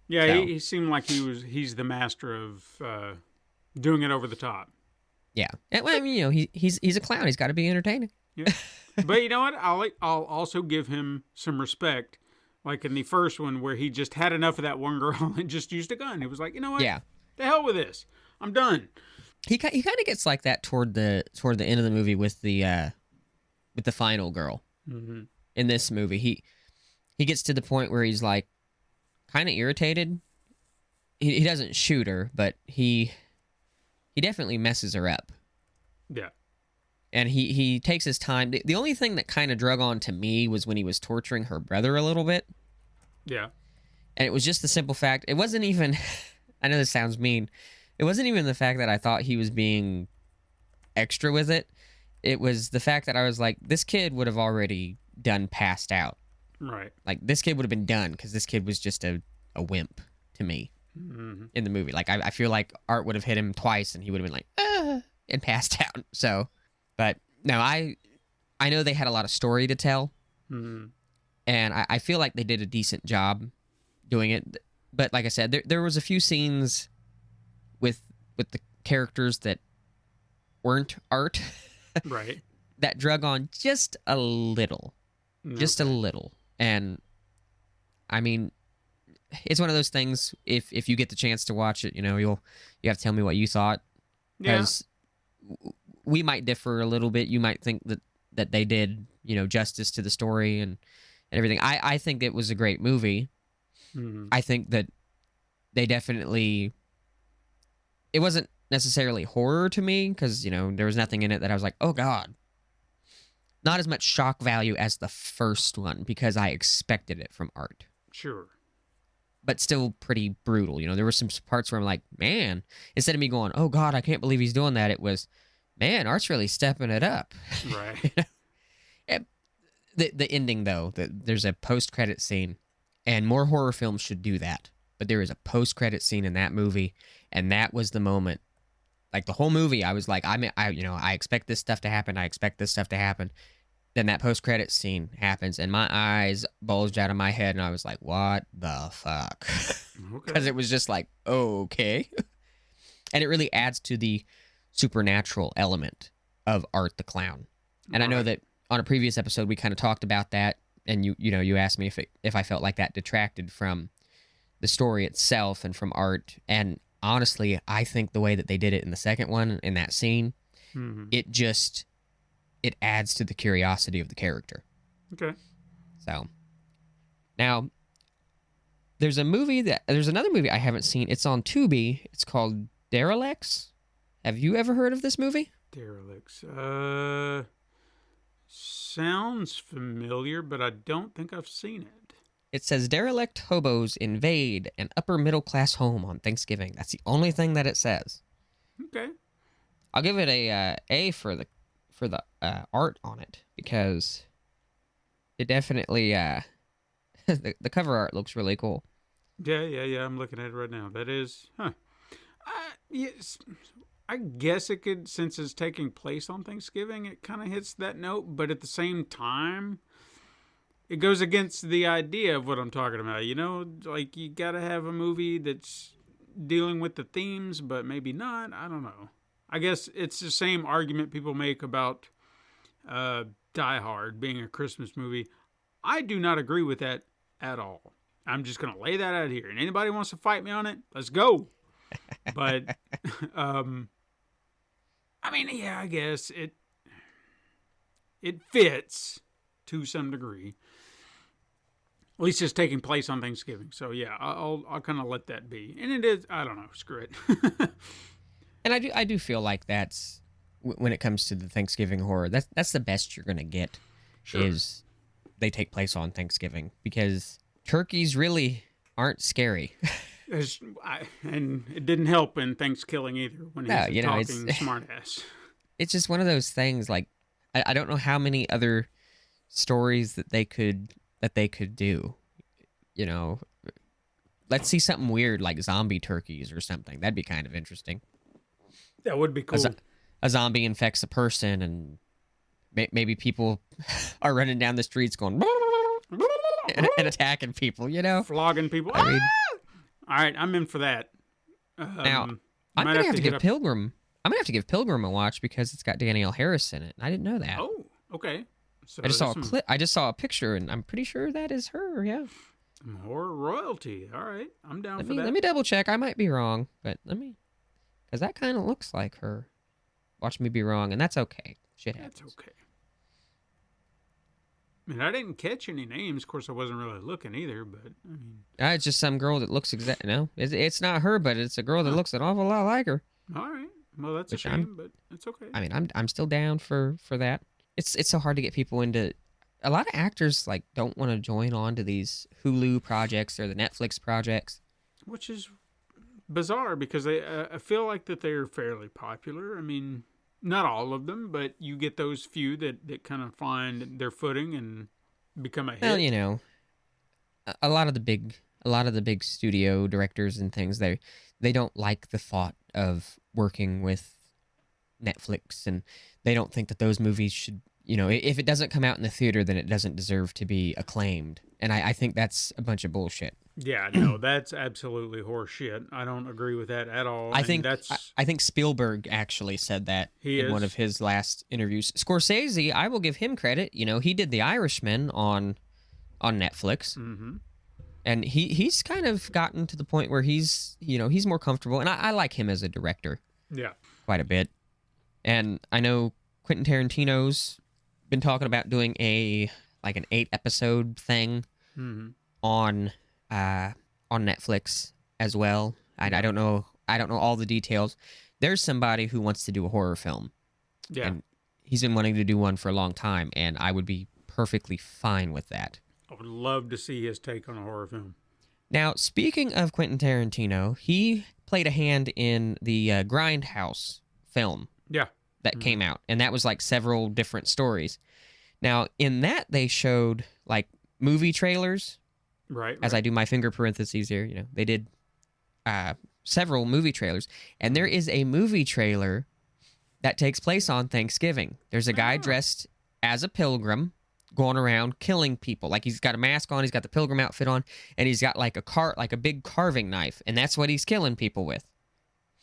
Yeah, so. He seemed like he's the master of doing it over the top. Yeah, well, he's a clown. He's got to be entertaining. Yeah, but you know what? I'll also give him some respect. Like in the first one, where he just had enough of that one girl and just used a gun. He was like, you know what? Yeah, the hell with this. I'm done. He kind of gets like that toward the end of the movie with the final girl. Mm-hmm. In this movie, he gets to the point where he's like kind of irritated. He doesn't shoot her, but he definitely messes her up. Yeah. And he takes his time. The only thing that kind of drug on to me was when he was torturing her brother a little bit. Yeah. And it was just the simple fact. It wasn't even, I know this sounds mean. It wasn't even the fact that I thought he was being extra with it. It was the fact that I was like, this kid would have already done passed out. Right. Like, this kid would have been done because this kid was just a wimp to me. Mm-hmm. In the movie. Like, I feel like Art would have hit him twice and he would have been like, and passed out. So, but no, I know they had a lot of story to tell, Mm-hmm. and I feel like they did a decent job doing it. But like I said, there was a few scenes with the characters that weren't art Right. that drug on just a little, just a Okay. little. And I mean, it's one of those things. If you get the chance to watch it, you have to tell me what you thought, Yeah. because we might differ a little bit. You might think that they did justice to the story and everything. I think it was a great movie. Mm-hmm. I think that they definitely. It wasn't necessarily horror to me because there was nothing in it that I was like, oh god. Not as much shock value as the first one because I expected it from art. Sure. But still pretty brutal. There were some parts where I'm like, man, instead of me going, oh god, I can't believe he's doing that, it was, man, art's really stepping it up. Right. The ending though, there's a post-credit scene, and more horror films should do that. But there is a post-credit scene in that movie, and that was the moment. Like the whole movie, I was like, I expect this stuff to happen. I expect this stuff to happen. Then that post-credit scene happens, and my eyes bulged out of my head, and I was like, what the fuck? Because Okay. it was just like, okay. And it really adds to the supernatural element of Art the Clown. And I know Right. that on a previous episode, we kind of talked about that, and you asked me if I felt like that detracted from the story itself and from Art. And honestly, I think the way that they did it in the second one, in that scene, Mm-hmm. it adds to the curiosity of the character. Okay. So now there's another movie I haven't seen. It's on Tubi. It's called Derelicts. Have you ever heard of this movie? Derelicts. Sounds familiar, but I don't think I've seen it. It says derelict hobos invade an upper middle class home on Thanksgiving. That's the only thing that it says. Okay. I'll give it a for the art on it, because it definitely the cover art looks really cool. Yeah. I'm looking at it right now. That is, yes. I guess it could, since it's taking place on Thanksgiving, it kind of hits that note, but at the same time, it goes against the idea of what I'm talking about. Like you got to have a movie that's dealing with the themes, but maybe not. I don't know. I guess it's the same argument people make about Die Hard being a Christmas movie. I do not agree with that at all. I'm just going to lay that out here. And anybody wants to fight me on it, let's go. But, I mean, yeah, I guess it fits to some degree. At least it's taking place on Thanksgiving. So, yeah, I'll kind of let that be. And it is, I don't know, screw it. And I do feel like that's when it comes to the Thanksgiving horror, that's the best you're gonna get. Sure. Is they take place on Thanksgiving, because turkeys really aren't scary. And it didn't help in Thanksgiving either when No, he's it's talking smartass. it's just one of those things. Like I don't know how many other stories that they could do. Let's see something weird like zombie turkeys or something. That'd be kind of interesting. That would be cool. A zombie infects a person, and maybe people are running down the streets going and attacking people. Flogging people. I mean, All right, I'm in for that. now I'm might gonna have to hit give up- Pilgrim. I'm gonna have to give Pilgrim a watch because it's got Danielle Harris in it. I didn't know that. Oh, okay. So I just saw a there's some clip. I just saw a picture, and I'm pretty sure that is her. Yeah. horror royalty. All right, I'm down for that. Let me double check. I might be wrong, but because that kind of looks like her. Watch me be wrong, and that's okay. Shit happens. That's okay. I mean, I didn't catch any names. Of course, I wasn't really looking either. But I mean, It's just some girl that looks it's not her, but it's a girl that looks an awful lot like her. all right. Well, that's a Which shame, but it's okay. I mean, I'm still down for that. It's so hard to get people into. A lot of actors like don't want to join on to these Hulu projects or the Netflix projects. Which is bizarre because I feel like that they're fairly popular. I mean, not all of them, but you get those few that kind of find their footing and become a hit. Well, a lot of the big studio directors and things, they don't like the thought of working with Netflix, and they don't think that those movies should, if it doesn't come out in the theater, then it doesn't deserve to be acclaimed. And I think that's a bunch of bullshit. Yeah, no, that's absolutely horseshit. I don't agree with that at all. I think that's I think Spielberg actually said that in one of his last interviews. Scorsese, I will give him credit. He did The Irishman on Netflix, and he's kind of gotten to the point where he's more comfortable, and I like him as a director. Yeah, quite a bit. And I know Quentin Tarantino's been talking about doing an 8-episode thing on Netflix as well. I don't know all the details. There's somebody who wants to do a horror film. Yeah. And he's been wanting to do one for a long time, and I would be perfectly fine with that. I would love to see his take on a horror film. Now, speaking of Quentin Tarantino, he played a hand in the Grindhouse film. Yeah. That came out, and that was like several different stories. Now, in that, they showed like movie trailers. Right. As I do my finger parentheses here, they did several movie trailers, and there is a movie trailer that takes place on Thanksgiving. There's a guy dressed as a pilgrim going around killing people. Like, he's got a mask on, he's got the pilgrim outfit on, and he's got like a big carving knife, and that's what he's killing people with.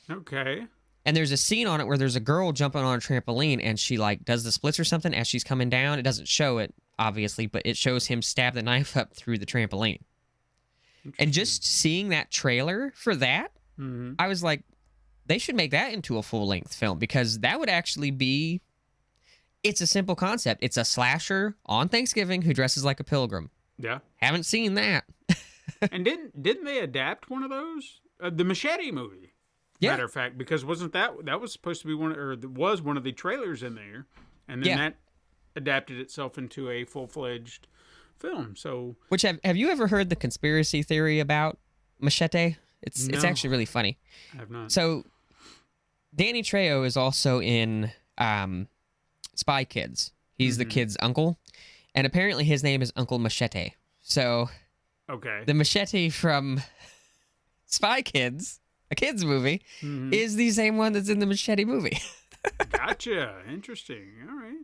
Okay. And there's a scene on it where there's a girl jumping on a trampoline, and she like does the splits or something as she's coming down. It doesn't show it, obviously, but it shows him stab the knife up through the trampoline. And just seeing that trailer for that, I was like, they should make that into a full-length film, because that would actually be... It's a simple concept. It's a slasher on Thanksgiving who dresses like a pilgrim. Yeah. Haven't seen that. And didn't they adapt one of those? The Machete movie. Yeah. Matter of fact, because wasn't that was supposed to be was one of the trailers in there, and then that adapted itself into a full-fledged film. So, which have you ever heard the conspiracy theory about Machete? It's actually really funny. I have not. So, Danny Trejo is also in Spy Kids. He's the kid's uncle, and apparently his name is Uncle Machete. So, okay, the Machete from Spy Kids, a kids movie, is the same one that's in the Machete movie. Gotcha. Interesting. All right.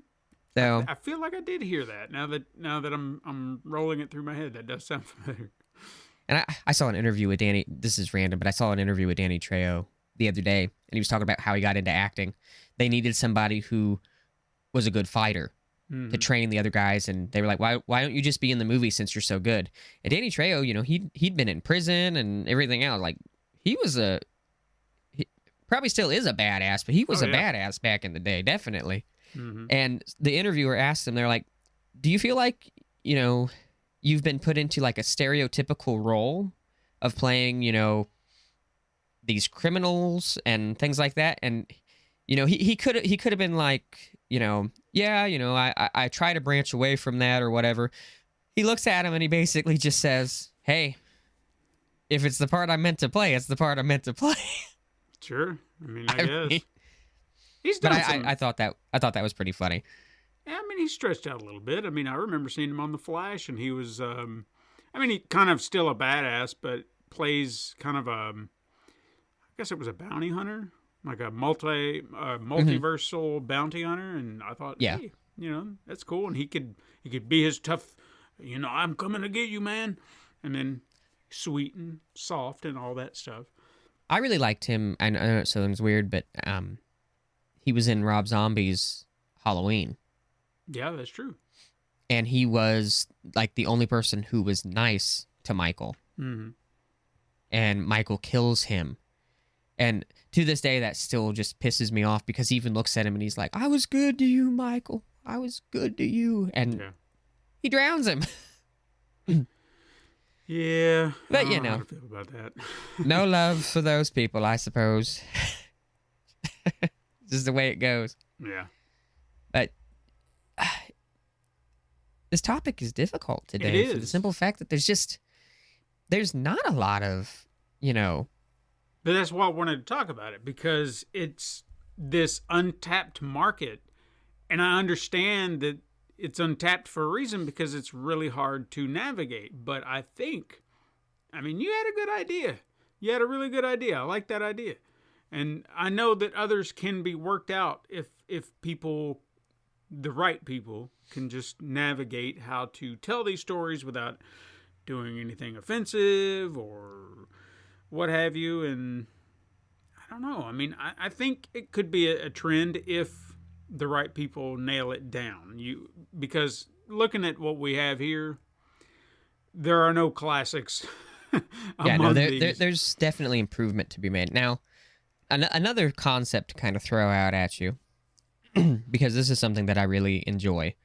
So I feel like I did hear that. Now that I'm rolling it through my head, that does sound familiar. And I saw an interview with Danny. This is random, but I saw an interview with Danny Trejo the other day, and he was talking about how he got into acting. They needed somebody who was a good fighter to train the other guys, and they were like, "Why don't you just be in the movie since you're so good?" And Danny Trejo, he'd been in prison and everything else. Like, he probably still is a badass, but he was a badass back in the day, definitely. And the interviewer asked him, they're like, "Do you feel like you've been put into like a stereotypical role of playing these criminals and things like that?" And he could have been like, I try to branch away from that or whatever. He looks at him and he basically just says, "Hey, if it's the part I'm meant to play, it's the part I'm meant to play." Sure. I mean, I guess. mean, He's done I thought that was pretty funny. Yeah, I mean, he's stretched out a little bit. I mean, I remember seeing him on The Flash, and he was, he kind of still a badass, but plays kind of I guess it was a bounty hunter, like a multiversal bounty hunter, and I thought, hey, that's cool, and he could be his tough, I'm coming to get you, man, and then sweet and soft and all that stuff. I really liked him. I know it sounds weird, but he was in Rob Zombie's Halloween. Yeah, that's true. And he was like the only person who was nice to Michael. And Michael kills him. And to this day, that still just pisses me off, because he even looks at him and he's like, "I was good to you, Michael. I was good to you." And he drowns him. Yeah. But, I don't know how to feel about that. No love for those people, I suppose. This is the way it goes. Yeah. But this topic is difficult today. It is. For the simple fact that there's not a lot of, But that's why I wanted to talk about it, because it's this untapped market. And I understand that it's untapped for a reason, because it's really hard to navigate. But you had a good idea. You had a really good idea. I like that idea. And I know that others can be worked out if people, the right people, can just navigate how to tell these stories without doing anything offensive or what have you. And I don't know. I mean, I think it could be a trend if the right people nail it down. Because looking at what we have here, there are no classics. There's definitely improvement to be made. Now, another concept to kind of throw out at you, because this is something that I really enjoy.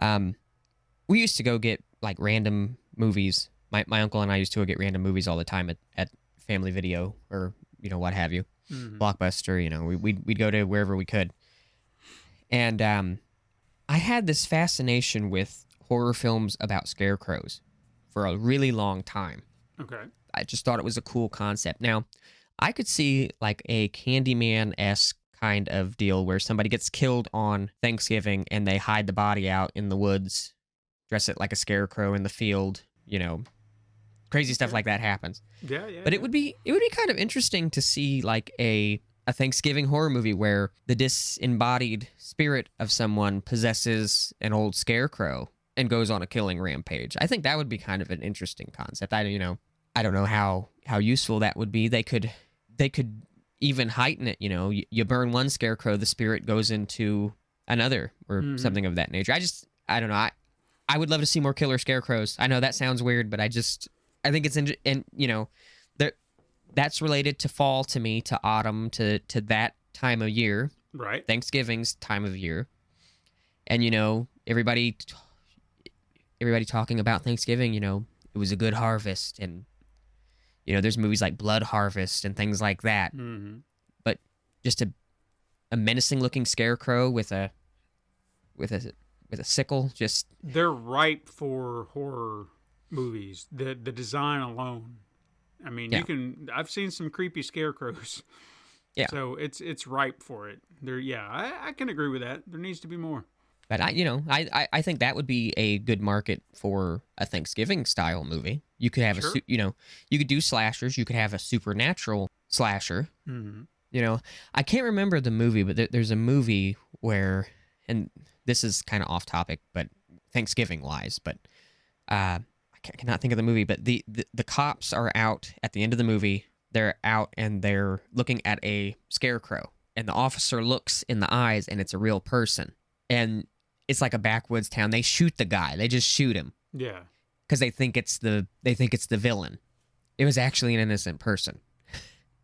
We used to go get like random movies. My uncle and I used to go get random movies all the time at Family Video or what have you, Blockbuster. We'd go to wherever we could. And I had this fascination with horror films about scarecrows for a really long time. Okay. I just thought it was a cool concept. Now, I could see like a Candyman-esque kind of deal where somebody gets killed on Thanksgiving and they hide the body out in the woods, dress it like a scarecrow in the field, crazy stuff like that happens. Yeah. But it would be kind of interesting to see like a Thanksgiving horror movie where the disembodied spirit of someone possesses an old scarecrow and goes on a killing rampage. I think that would be kind of an interesting concept. I don't know how useful that would be. They could even heighten it. You burn one scarecrow, the spirit goes into another or something of that nature. I don't know. I would love to see more killer scarecrows. I know that sounds weird, but I think it's that's related to fall to me, to autumn, to that time of year. Right. Thanksgiving's time of year. And everybody talking about Thanksgiving, it was a good harvest, and there's movies like Blood Harvest and things like that. Mm-hmm. But just a menacing looking scarecrow with a sickle, just they're ripe for horror movies. The design alone. I mean, I've seen some creepy scarecrows. Yeah. So it's ripe for it. I can agree with that. There needs to be more. But I think that would be a good market for a Thanksgiving style movie. You could have you could do slashers. You could have a supernatural slasher. Mm-hmm. I can't remember the movie, but there's a movie where, and this is kind of off topic, but Thanksgiving wise, but I cannot think of the movie. But the cops are out at the end of the movie. They're out and they're looking at a scarecrow, and the officer looks in the eyes, and it's a real person. And it's like a backwoods town. They shoot the guy. They just shoot him. Yeah. Because they think it's the villain. It was actually an innocent person.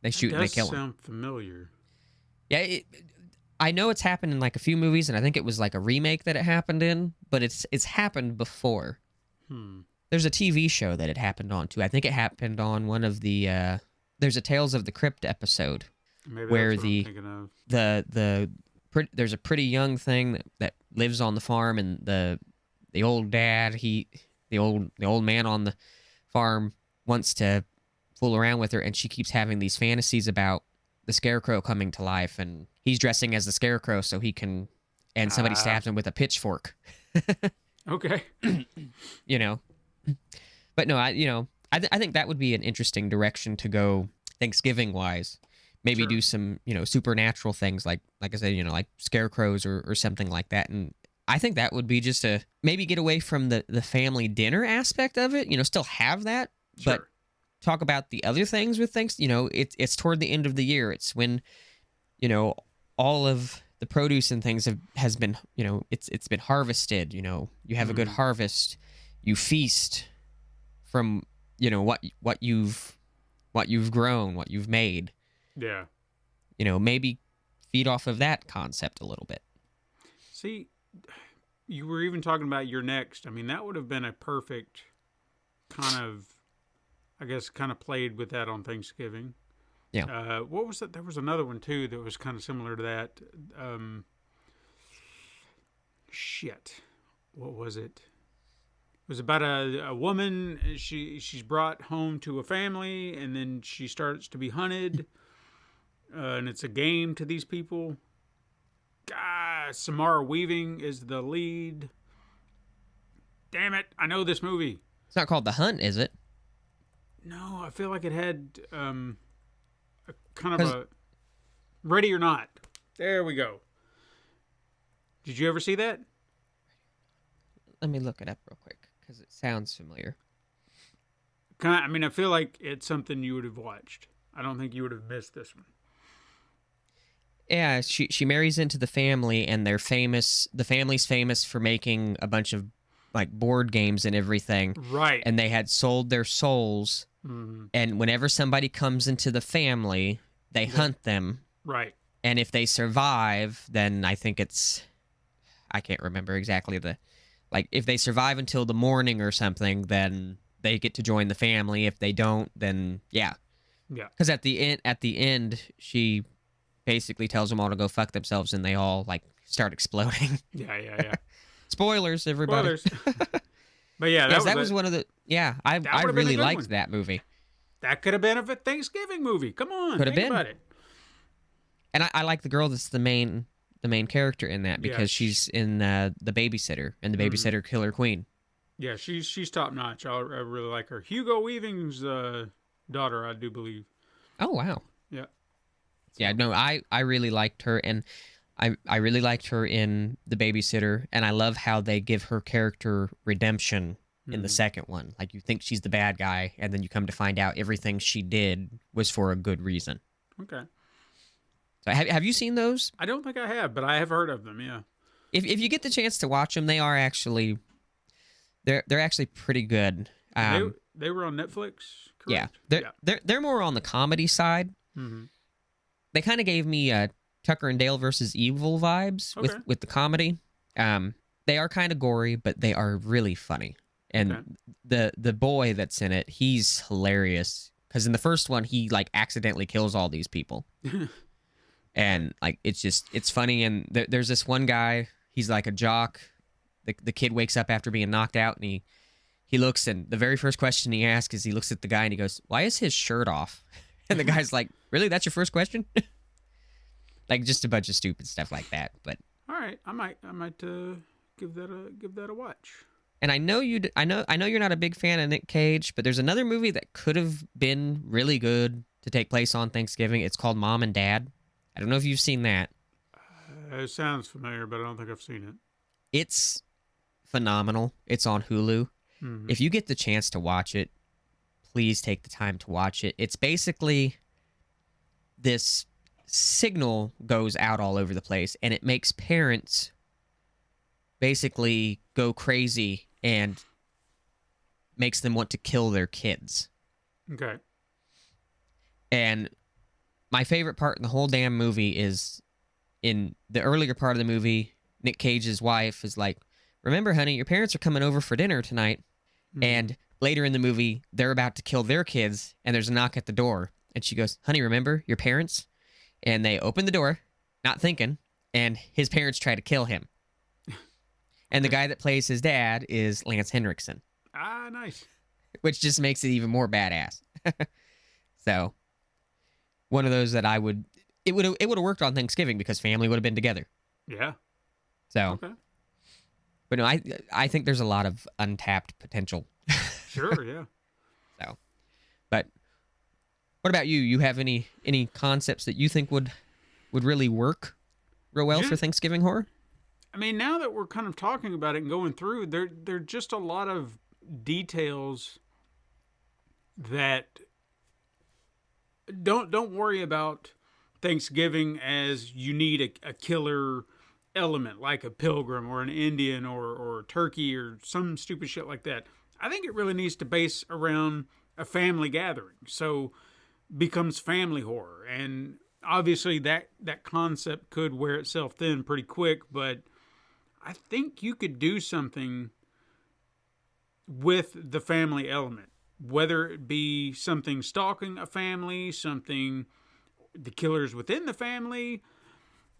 They shoot and they kill him. Sound familiar. Yeah, I know it's happened in like a few movies, and I think it was like a remake that it happened in, but it's happened before. There's a TV show that it happened on too. I think it happened on one of the there's a Tales of the Crypt episode. Maybe where that's what I'm thinking of. There's a pretty young thing that lives on the farm, and the old dad, the old man on the farm wants to fool around with her, and she keeps having these fantasies about the scarecrow coming to life, and he's dressing as the scarecrow so he can, and somebody stabs him with a pitchfork. Okay. But no, I think that would be an interesting direction to go Thanksgiving wise. Maybe do some, supernatural things like I said, like scarecrows or something like that. And I think that would be just maybe get away from the family dinner aspect of it, still have that, but talk about the other things with things. It's toward the end of the year. It's when, all of the produce and things has been, it's been harvested. You have a good harvest. You feast from, what you've grown, what you've made. Yeah. Maybe feed off of that concept a little bit. See, you were even talking about Your Next. I mean, that would have been a perfect kind of played with that on Thanksgiving. Yeah. What was that? There was another one too that was kind of similar to that. What was it? It was about a woman. She's brought home to a family, and then she starts to be hunted. And it's a game to these people. Samara Weaving is the lead. Damn it, I know this movie. It's not called The Hunt, is it? No, I feel like it had a kind of a... Ready or Not. There we go. Did you ever see that? Let me look it up real quick because it sounds familiar. I mean, I feel like it's something you would have watched. I don't think you would have missed this one. Yeah, she marries into the family, and they're famous. The family's famous for making a bunch of like board games and everything. Right. And they had sold their souls. Mm-hmm. And whenever somebody comes into the family, they hunt them. Right. And if they survive, then I think I can't remember exactly if they survive until the morning or something, then they get to join the family. If they don't, then yeah. Yeah. Because at the end, she basically tells them all to go fuck themselves, and they all like start exploding. Yeah. Spoilers, everybody. Spoilers. But yeah, that was one of the. Yeah, I really liked that movie. That could have been a Thanksgiving movie. Come on, could have been. About it. And I like the girl that's the main character in that because she's in the Babysitter and the Babysitter Killer Queen. Yeah, she's top notch. I really like her. Hugo Weaving's daughter, I do believe. Oh wow. Yeah. Yeah, no, I really liked her, and I really liked her in The Babysitter, and I love how they give her character redemption in the second one. Like, you think she's the bad guy, and then you come to find out everything she did was for a good reason. Okay. So have you seen those? I don't think I have, but I have heard of them, yeah. If you get the chance to watch them, they are actually... They're actually pretty good. They were on Netflix, correct? Yeah. They're more on the comedy side. Mm-hmm. They kind of gave me Tucker and Dale versus Evil vibes with the comedy. They are kind of gory, but they are really funny. And the boy that's in it, he's hilarious. Because in the first one, he like accidentally kills all these people. And like it's funny. And there's this one guy, he's like a jock. The kid wakes up after being knocked out, and he looks, and the very first question he asks is he looks at the guy and he goes, "Why is his shirt off?" And the guy's like, "Really? That's your first question?" Like just a bunch of stupid stuff like that. But all right, I might give that a watch. And I know you're not a big fan of Nick Cage, but there's another movie that could have been really good to take place on Thanksgiving. It's called Mom and Dad. I don't know if you've seen that. It sounds familiar, but I don't think I've seen it. It's phenomenal. It's on Hulu. Mm-hmm. If you get the chance to watch it, please take the time to watch it. It's basically this signal goes out all over the place, and it makes parents basically go crazy and makes them want to kill their kids. Okay. And my favorite part in the whole damn movie is in the earlier part of the movie, Nick Cage's wife is like, "Remember, honey, your parents are coming over for dinner tonight." Mm-hmm. And later in the movie, they're about to kill their kids, and there's a knock at the door. And she goes, "Honey, remember your parents?" And they open the door, not thinking, and his parents try to kill him. And the guy that plays his dad is Lance Henriksen. Ah, nice. Which just makes it even more badass. So, one of those that it would have worked on Thanksgiving because family would have been together. Yeah. So, okay. But no, I think there's a lot of untapped potential. Sure, yeah. So, but what about you? You have any concepts that you think would really work real well for Thanksgiving horror? I mean, now that we're kind of talking about it and going through, there are just a lot of details that don't worry about Thanksgiving as you need a killer element like a pilgrim or an Indian or turkey or some stupid shit like that. I think it really needs to base around a family gathering. So becomes family horror. And obviously that concept could wear itself thin pretty quick, but I think you could do something with the family element, whether it be something stalking a family, something the killers within the family.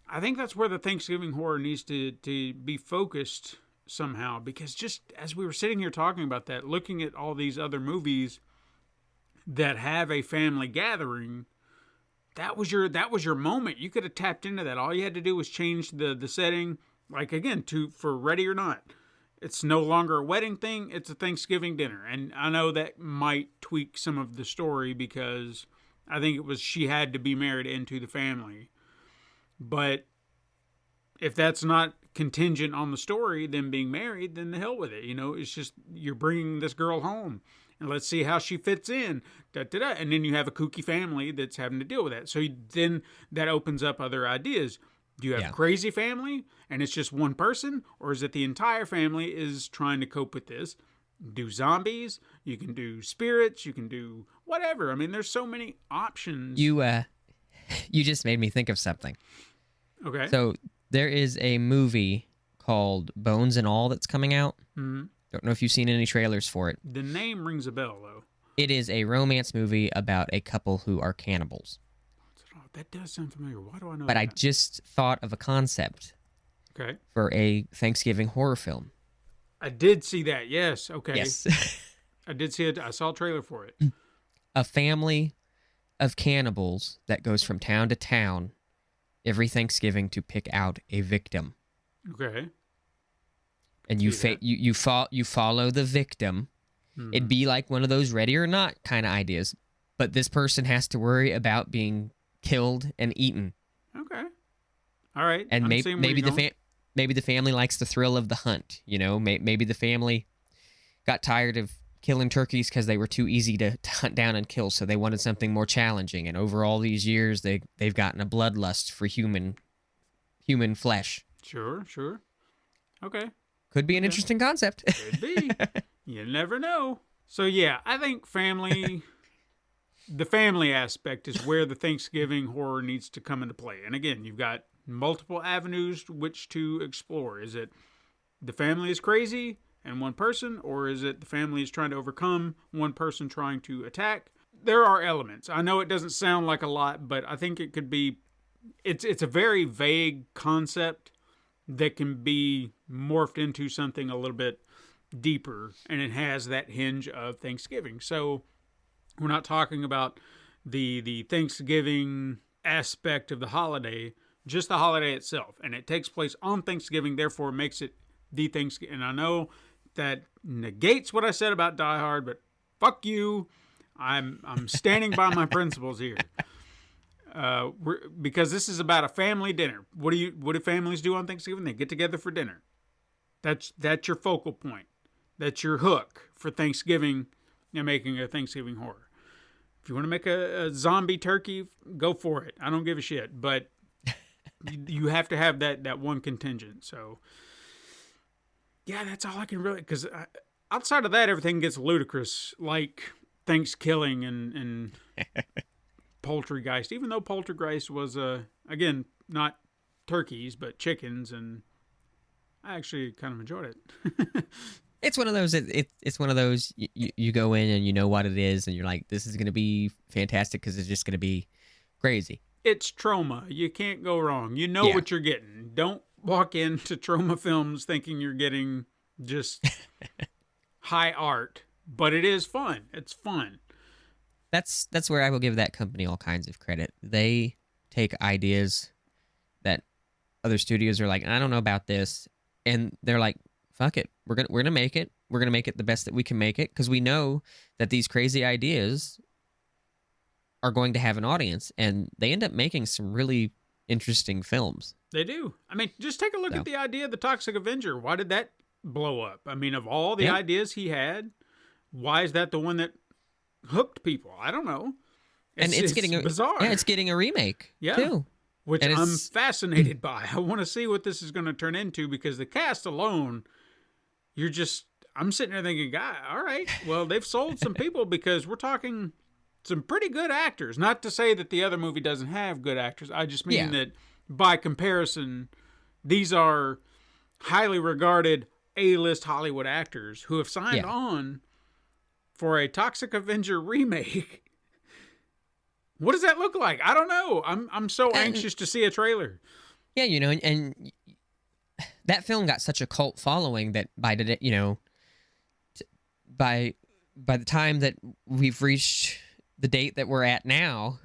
I think that's where the Thanksgiving horror needs to be focused somehow, because just as we were sitting here talking about that, looking at all these other movies that have a family gathering, that was your moment. You could have tapped into that. All you had to do was change the setting, like again, for Ready or Not. It's no longer a wedding thing, it's a Thanksgiving dinner. And I know that might tweak some of the story because I think it was she had to be married into the family. But if that's not contingent on the story, them being married, then the hell with it. It's just you're bringing this girl home, and let's see how she fits in. And then you have a kooky family that's having to deal with that. So then that opens up other ideas. Do you have a crazy family, and it's just one person, or is it the entire family is trying to cope with this? Do zombies? You can do spirits. You can do whatever. I mean, there's so many options. You just made me think of something. Okay. So there is a movie called Bones and All that's coming out. Mm-hmm. Don't know if you've seen any trailers for it. The name rings a bell, though. It is a romance movie about a couple who are cannibals. That does sound familiar. Why do I know But that? I just thought of a concept Okay. for a Thanksgiving horror film. I did see that. Yes. Okay. Yes. I did see it. I saw a trailer for it. A family of cannibals that goes from town to town every Thanksgiving to pick out a victim. Okay. And you follow the victim. Mm-hmm. It'd be like one of those Ready or Not kind of ideas, but this person has to worry about being killed and eaten. Okay. All right. And I'm maybe seeing where you're going. maybe the family likes the thrill of the hunt. Maybe the family got tired of killing turkeys because they were too easy to hunt down and kill, so they wanted something more challenging. And over all these years, they've gotten a bloodlust for human flesh. Sure. Okay. Could be an interesting concept. Could be. You never know. So yeah, I think the family aspect is where the Thanksgiving horror needs to come into play. And again, you've got multiple avenues which to explore. Is it the family is crazy and one person, or is it the family is trying to overcome one person trying to attack? There are elements. I know it doesn't sound like a lot, but I think it could be. It's a very vague concept that can be morphed into something a little bit deeper, and it has that hinge of Thanksgiving. So we're not talking about the Thanksgiving aspect of the holiday, just the holiday itself. And it takes place on Thanksgiving, therefore makes it the Thanksgiving. And I know that negates what I said about Die Hard, but fuck you. I'm standing by my principles here. Because this is about a family dinner. What do families do on Thanksgiving? They get together for dinner. That's your focal point. That's your hook for Thanksgiving and making a Thanksgiving horror. If you want to make a zombie turkey, go for it. I don't give a shit. But you have to have that one contingent. So, yeah, that's all I can really... Because outside of that, everything gets ludicrous, like Thanksgiving and Poltergeist. Even though Poltergeist was, again, not turkeys, but chickens, and I actually kind of enjoyed it. It's one of those. It's one of those. You go in and you know what it is, and you're like, "This is going to be fantastic" because it's just going to be crazy. It's Troma. You can't go wrong. You know what you're getting. Don't walk into Troma Films thinking you're getting just high art, but it is fun. It's fun. That's where I will give that company all kinds of credit. They take ideas that other studios are like, I don't know about this, and they're like, fuck it, we're gonna make it. We're gonna make it the best that we can make it because we know that these crazy ideas are going to have an audience, and they end up making some really interesting films. They do. I mean, just take a look at the idea of the Toxic Avenger. Why did that blow up? I mean, of all the ideas he had, why is that the one that hooked people? I don't know. It's getting bizarre. Yeah, it's getting a remake too. Which I'm fascinated by. I want to see what this is going to turn into because the cast alone, I'm sitting there thinking, God, all right, well, they've sold some people because we're talking some pretty good actors. Not to say that the other movie doesn't have good actors. I just mean that by comparison, these are highly regarded A-list Hollywood actors who have signed on for a Toxic Avenger remake. What does that look like? I don't know. I'm so anxious to see a trailer. Yeah, and that film got such a cult following that by the time that we've reached the date that we're at now,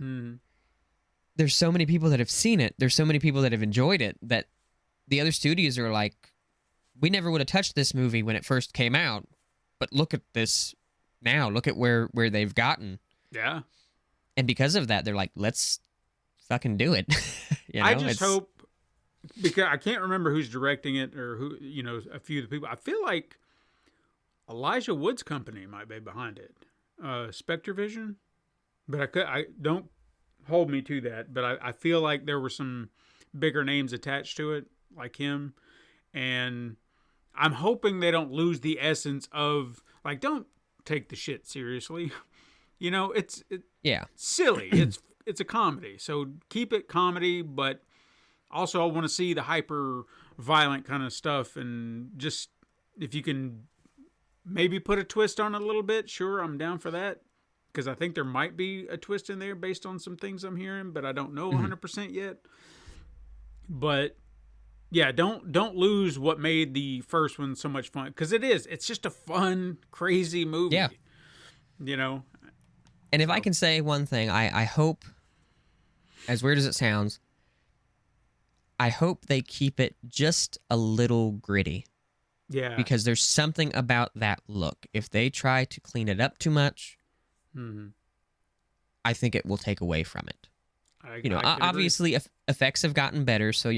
there's so many people that have seen it. There's so many people that have enjoyed it that the other studios are like, we never would have touched this movie when it first came out, but look at this now. Look at where they've gotten. Yeah. And because of that, they're like, let's fucking do it. I just hope, because I can't remember who's directing it or who, a few of the people. I feel like Elijah Wood's company might be behind it. Spectre Vision, but I don't hold me to that. But I feel like there were some bigger names attached to it, like him, and I'm hoping they don't lose the essence of, like, don't take the shit seriously. It's silly. It's a comedy, so keep it comedy, but also I want to see the hyper violent kind of stuff, and just if you can maybe put a twist on it a little bit, sure, I'm down for that, because I think there might be a twist in there based on some things I'm hearing, but I don't know 100% yet. But yeah, don't lose what made the first one so much fun, because it's just a fun, crazy movie. Yeah. And if I can say one thing, I hope, as weird as it sounds, I hope they keep it just a little gritty. Yeah. Because there's something about that look. If they try to clean it up too much, I think it will take away from it. Obviously, effects have gotten better, so,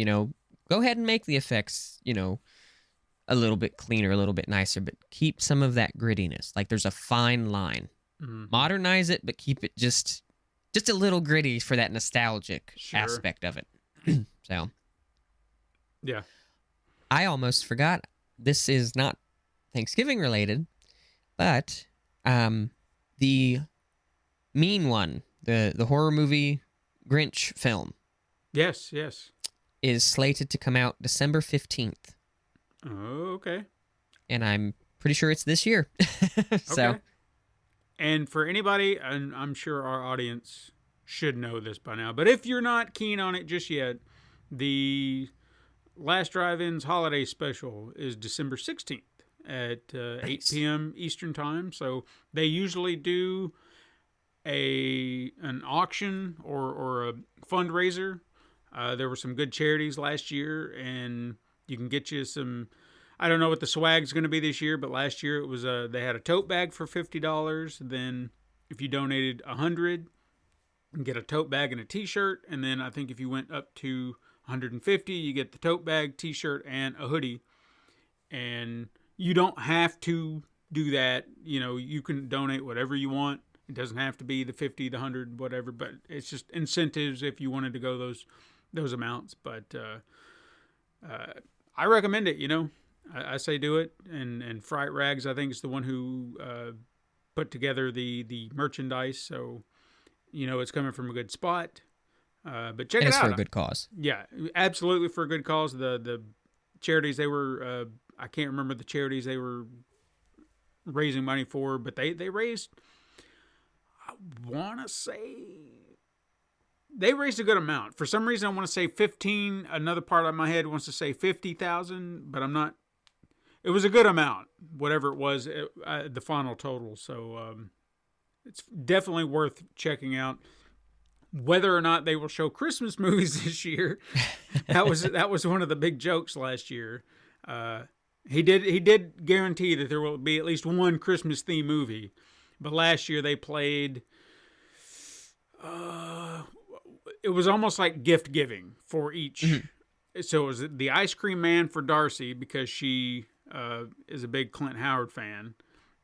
go ahead and make the effects, a little bit cleaner, a little bit nicer, but keep some of that grittiness. Like, there's a fine line. Modernize it, but keep it just a little gritty for that nostalgic aspect of it. So, yeah. I almost forgot. This is not Thanksgiving related, but the Mean One, the horror movie Grinch film. Yes. Is slated to come out December 15th. Oh, okay. And I'm pretty sure it's this year. So. Okay. And for anybody, and I'm sure our audience should know this by now, but if you're not keen on it just yet, the Last Drive-In's holiday special is December 16th at 8 p.m. Eastern Time. So they usually do an auction or a fundraiser. There were some good charities last year, and you can get you some. I don't know what the swag's going to be this year, but last year it was they had a tote bag for $50. Then if you donated $100, you can get a tote bag and a T-shirt. And then I think if you went up to $150, you get the tote bag, T-shirt, and a hoodie. And you don't have to do that. You can donate whatever you want. It doesn't have to be the 50, the 100, whatever. But it's just incentives if you wanted to go those amounts. But I recommend it. I say do it. And Fright Rags, I think, is the one who put together the merchandise. So, it's coming from a good spot. But check it out. It's for a good cause. Yeah, absolutely for a good cause. The charities they were, I can't remember the charities they were raising money for, but they raised, I want to say, they raised a good amount. For some reason, I want to say 15. Another part of my head wants to say 50,000, but I'm not. It was a good amount, whatever it was, the final total. So it's definitely worth checking out. Whether or not they will show Christmas movies this year, that was one of the big jokes last year. He did guarantee that there will be at least one Christmas themed movie, but last year they played. It was almost like gift giving for each. Mm-hmm. So it was the Ice Cream Man for Darcy, because she is a big Clint Howard fan,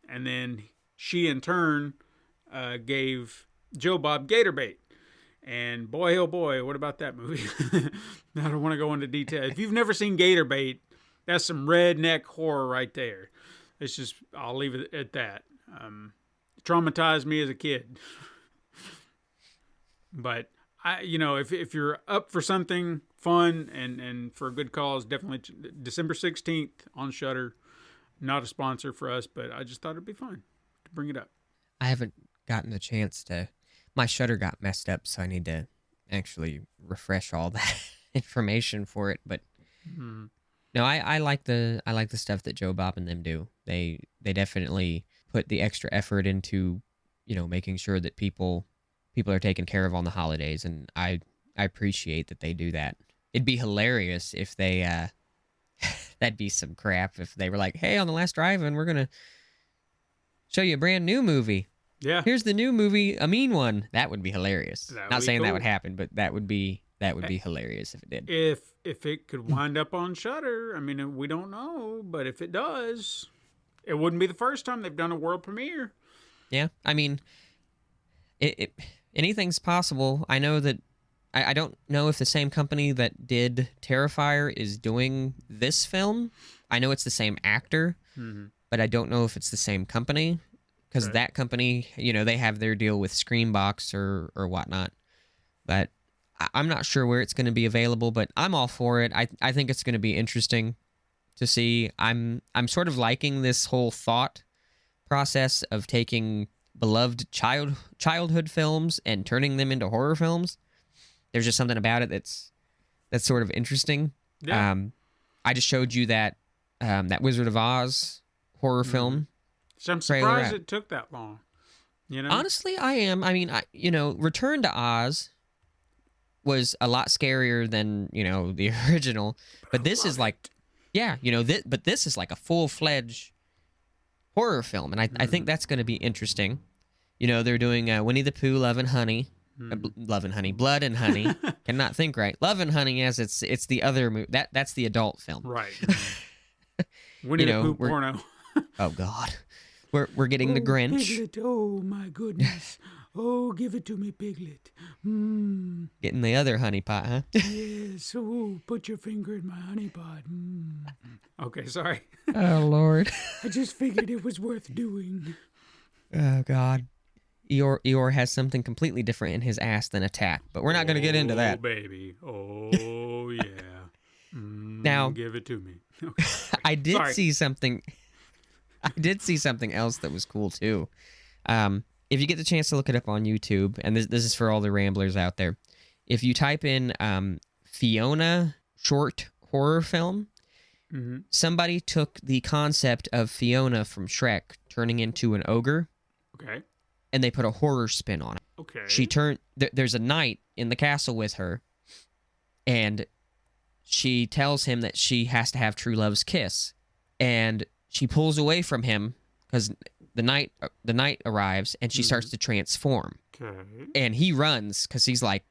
and then she in turn gave Joe Bob Gatorbait. And boy, oh boy, what about that movie? I don't want to go into detail. If you've never seen Gatorbait, that's some redneck horror right there. It's just, I'll leave it at that. Traumatized me as a kid. But if you're up for something fun and for a good cause, definitely December 16th on Shudder. Not a sponsor for us, but I just thought it'd be fun to bring it up. I haven't gotten a chance to. My Shudder got messed up, so I need to actually refresh all that information for it. But no, I like the stuff that Joe Bob and them do. They definitely put the extra effort into making sure that people are taken care of on the holidays, and I appreciate that they do that. It'd be hilarious if they that'd be some crap if they were like, hey, on the last drive-in we're gonna show you a brand new movie. Yeah. Here's the new movie, A Mean One. That would be hilarious. That would Not be saying that cool. would happen, but that would be hilarious if it did. If it could wind up on Shudder, I mean, we don't know, but if it does, it wouldn't be the first time they've done a world premiere. Yeah, I mean, anything's possible. I know that I don't know if the same company that did Terrifier is doing this film. I know it's the same actor, but I don't know if it's the same company because that company, they have their deal with Screambox or whatnot. But I'm not sure where it's going to be available, but I'm all for it. I think it's going to be interesting to see. I'm sort of liking this whole thought process of taking beloved childhood films and turning them into horror films. There's just something about it that's sort of interesting. Yeah. I just showed you that Wizard of Oz horror film. So I'm trailer surprised out. it took that long. Honestly, I am. I mean, Return to Oz was a lot scarier than the original, but this is like, but this is like a full-fledged horror film, and I think that's going to be interesting. They're doing Winnie the Pooh, Love and Honey. Love and Honey, Blood and Honey. Cannot think right. Love and Honey, as it's the other movie. That's the adult film. Right. Winnie the Pooh porno. Oh God, we're getting the Grinch. Piglet, oh my goodness. Oh, give it to me, Piglet. Getting the other honey pot, huh? Yes. Oh, put your finger in my honey pot. Okay, sorry. Oh Lord. I just figured it was worth doing. Oh God. Eeyore has something completely different in his ass than a tat, but we're not going to get into that. Oh, baby. Oh, yeah. Now, give it to me. Okay. I did see something. I did see something else that was cool too. If you get the chance to look it up on YouTube, and this is for all the ramblers out there, if you type in Fiona short horror film, somebody took the concept of Fiona from Shrek turning into an ogre. Okay. And they put a horror spin on it. Okay. There's a knight in the castle with her, and she tells him that she has to have true love's kiss, and she pulls away from him because the knight arrives, and she starts to transform. Okay. And he runs because he's like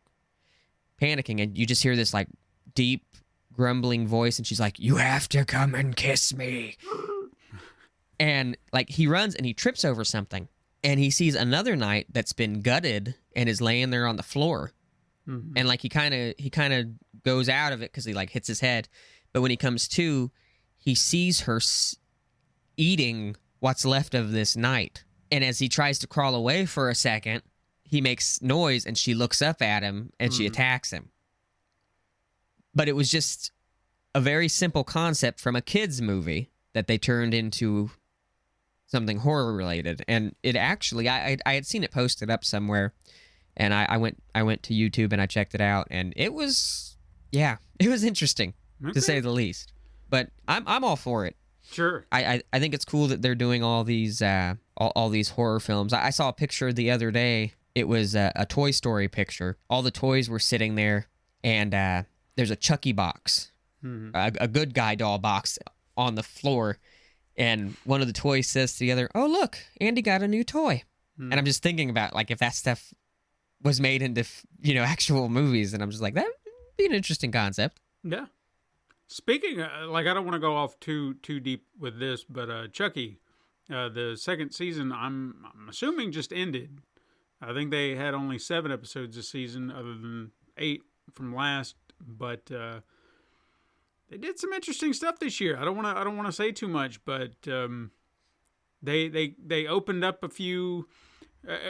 panicking, and you just hear this like deep grumbling voice, and she's like, "You have to come and kiss me." And like he runs and he trips over something. And he sees another knight that's been gutted and is laying there on the floor. And like he kind of goes out of it because he like hits his head. But when he comes to, he sees her eating what's left of this knight. And as he tries to crawl away for a second, he makes noise and she looks up at him and she attacks him. But it was just a very simple concept from a kid's movie that they turned into something horror related. And it actually, I had seen it posted up somewhere, and I went to YouTube and I checked it out, and it was interesting to say the least. But I'm all for it. Sure. I think it's cool that they're doing all these all these horror films. I saw a picture the other day. It was a Toy Story picture. All the toys were sitting there, and there's a Chucky box, a good guy doll box on the floor. And one of the toys says to the other, "Oh, look, Andy got a new toy." And I'm just thinking about, like, if that stuff was made into, actual movies. And I'm just like, that would be an interesting concept. Yeah. Speaking, I don't want to go off too deep with this, but Chucky, the second season, I'm assuming just ended. I think they had only 7 episodes this season, other than 8 from last. But they did some interesting stuff this year. I don't want to say too much, but they opened up a few.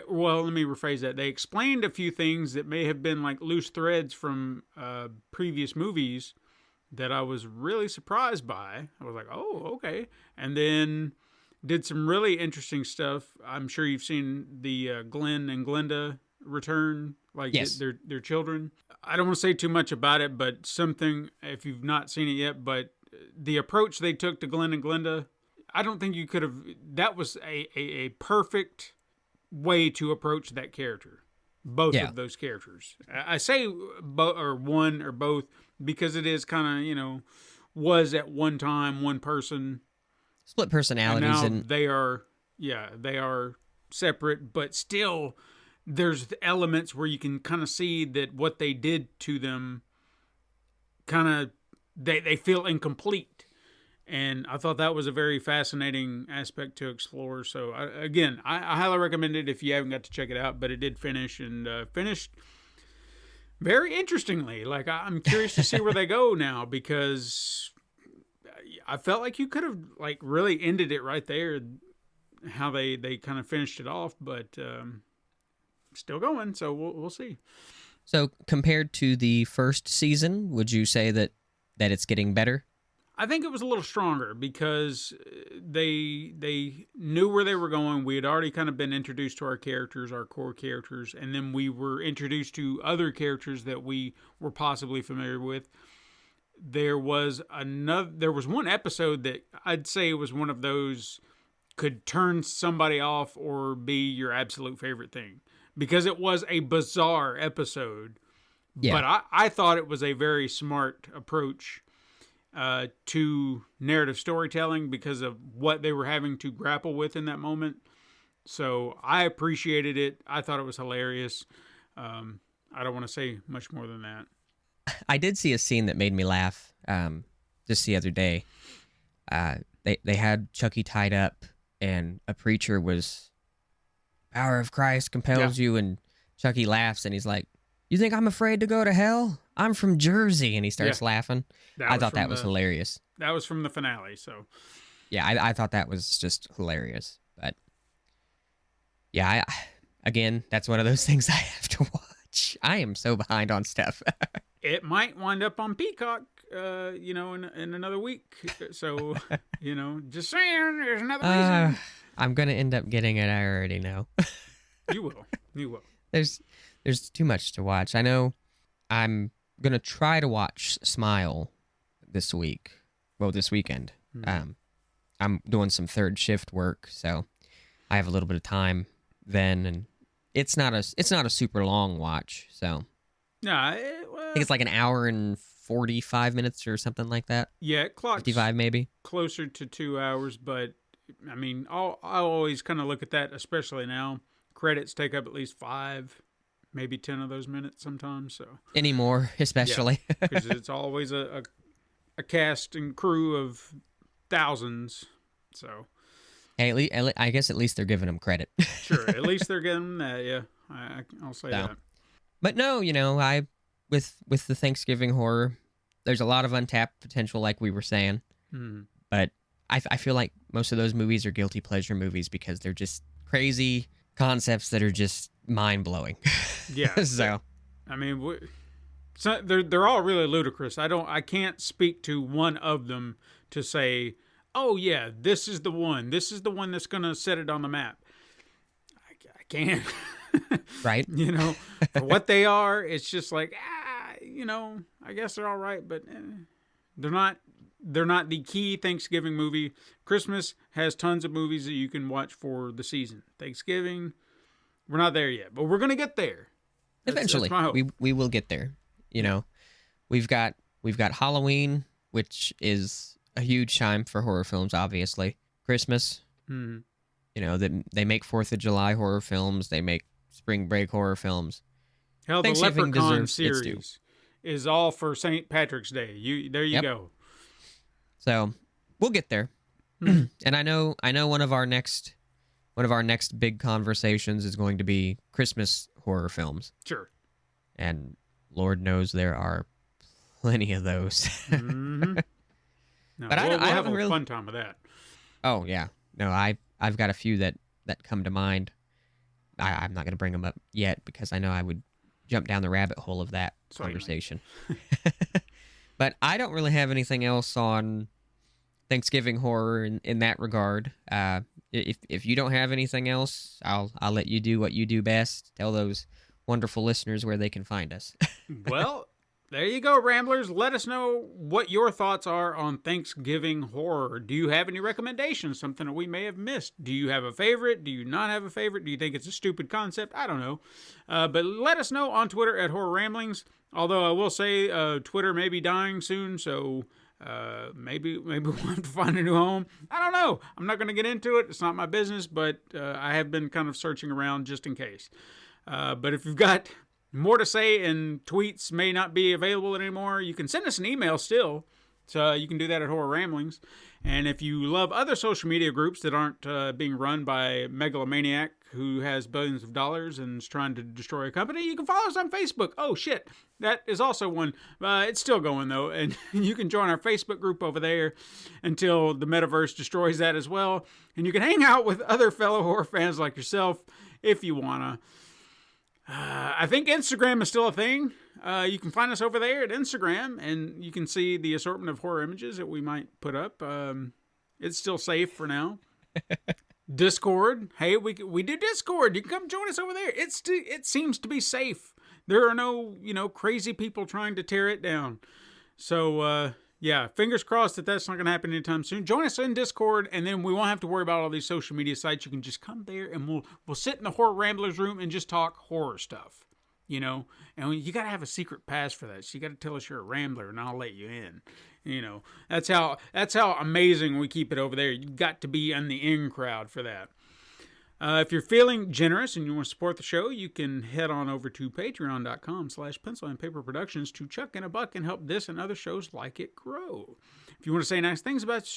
Well, let me rephrase that. They explained a few things that may have been like loose threads from previous movies that I was really surprised by. I was like, oh, okay. And then did some really interesting stuff. I'm sure you've seen the Glenn and Glenda return, like yes. their children. I don't want to say too much about it, but something, if you've not seen it yet, but the approach they took to Glenn and Glenda, I don't think you could have, that was a perfect way to approach that character. Both of those characters. I say or one or both because it is kind of, was at one time one person. Split personalities. And now they are separate, but still there's elements where you can kind of see that what they did to them kind of they feel incomplete. And I thought that was a very fascinating aspect to explore. So I highly recommend it if you haven't got to check it out, but it did finish and finished very interestingly. Like, I'm curious to see where they go now, because I felt like you could have like really ended it right there, how they kind of finished it off, but still going. So we'll see. So compared to the first season, would you say that it's getting better? I think it was a little stronger because they knew where they were going. We had already kind of been introduced to our characters, our core characters, and then we were introduced to other characters that we were possibly familiar with. There was one episode that I'd say was one of those could turn somebody off or be your absolute favorite thing, because it was a bizarre episode. Yeah. But I thought it was a very smart approach to narrative storytelling because of what they were having to grapple with in that moment. So I appreciated it. I thought it was hilarious. I don't want to say much more than that. I did see a scene that made me laugh just the other day. They had Chucky tied up, and a preacher was, "Power of Christ compels you," and Chucky laughs, and he's like, "You think I'm afraid to go to hell? I'm from Jersey," and he starts laughing. I thought that was hilarious. That was from the finale, so. Yeah, I thought that was just hilarious. But yeah, again, that's one of those things I have to watch. I am so behind on stuff. It might wind up on Peacock, in another week. So, just saying, there's another reason. I'm going to end up getting it. I already know. You will. There's too much to watch. I know I'm going to try to watch Smile this weekend. Mm-hmm. I'm doing some third shift work, so I have a little bit of time then, and it's not a super long watch, so. No, I think it's like an hour and 45 minutes or something like that. Yeah, it clocks 55 maybe. Closer to 2 hours, but I mean, I always kind of look at that, especially now. Credits take up at least 5, maybe 10 of those minutes sometimes. So anymore, especially because it's always a cast and crew of thousands. So hey, I guess at least they're giving them credit. Sure, at least they're giving them that. Yeah, I'll say that. But no, I with the Thanksgiving horror, there's a lot of untapped potential, like we were saying. Mm. But I feel like most of those movies are guilty pleasure movies because they're just crazy concepts that are just mind blowing. Yeah. So, I mean, they're all really ludicrous. I can't speak to one of them to say, oh yeah, this is the one. This is the one that's gonna set it on the map. I can't. Right. For what they are, it's just like, I guess they're all right, but they're not the key Thanksgiving movie. Christmas has tons of movies that you can watch for the season. Thanksgiving, we're not there yet, but we're going to get there. Eventually. That's my hope. We will get there. We've got Halloween, which is a huge time for horror films, obviously. Christmas. Mm-hmm. They make 4th of July horror films, they make spring break horror films. Hell, the Leprechaun series is all for St. Patrick's Day. There you go. So we'll get there. Mm-hmm. And I know one of our next big conversations is going to be Christmas horror films. Sure. And Lord knows there are plenty of those. Mm-hmm. No, but we'll I have haven't a fun time with that. Oh yeah. No, I've got a few that come to mind. I'm not going to bring them up yet because I know I would jump down the rabbit hole of that conversation. But I don't really have anything else on Thanksgiving horror in that regard. If you don't have anything else, I'll let you do what you do best. Tell those wonderful listeners where they can find us. Well, there you go, Ramblers. Let us know what your thoughts are on Thanksgiving horror. Do you have any recommendations? Something that we may have missed? Do you have a favorite? Do you not have a favorite? Do you think it's a stupid concept? I don't know. But let us know on Twitter at Horror Ramblings. Although I will say Twitter may be dying soon, so Maybe we'll have to find a new home. I don't know. I'm not going to get into it. It's not my business, but I have been kind of searching around just in case. But if you've got more to say and tweets may not be available anymore, you can send us an email still. So you can do that at Horror Ramblings. And if you love other social media groups that aren't being run by a megalomaniac who has billions of dollars and is trying to destroy a company, you can follow us on Facebook. Oh, shit. That is also one. It's still going, though. And you can join our Facebook group over there until the metaverse destroys that as well. And you can hang out with other fellow horror fans like yourself if you want to. I think Instagram is still a thing. You can find us over there at Instagram, and you can see the assortment of horror images that we might put up. It's still safe for now. Discord. Hey, we do Discord. You can come join us over there. It seems to be safe. There are no, crazy people trying to tear it down. So, yeah, fingers crossed that that's not going to happen anytime soon. Join us in Discord, and then we won't have to worry about all these social media sites. You can just come there, and we'll sit in the Horror Ramblers room and just talk horror stuff, And you got to have a secret pass for that. So you got to tell us you're a Rambler, and I'll let you in. That's how amazing we keep it over there. You got to be in the in crowd for that. If you're feeling generous and you want to support the show, you can head on over to patreon.com/pencilandpaperproductions to chuck in a buck and help this and other shows like it grow. If you want to say nice things about the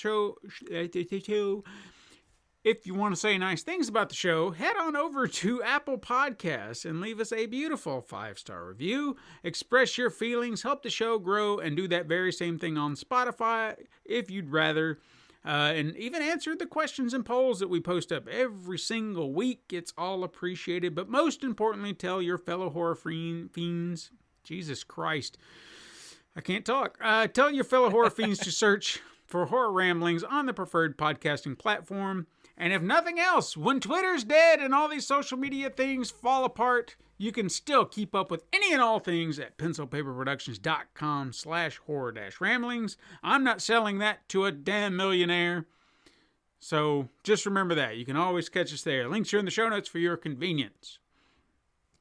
show, head on over to Apple Podcasts and leave us a beautiful 5-star review. Express your feelings, help the show grow, and do that very same thing on Spotify if you'd rather. And even answer the questions and polls that we post up every single week. It's all appreciated. But most importantly, tell your fellow horror fiends. Jesus Christ. I can't talk. Tell your fellow horror fiends to search for Horror Ramblings on the preferred podcasting platform. And if nothing else, when Twitter's dead and all these social media things fall apart, you can still keep up with any and all things at pencilandpaperproductions.com/horror-ramblings. I'm not selling that to a damn millionaire. So just remember that. You can always catch us there. Links are in the show notes for your convenience.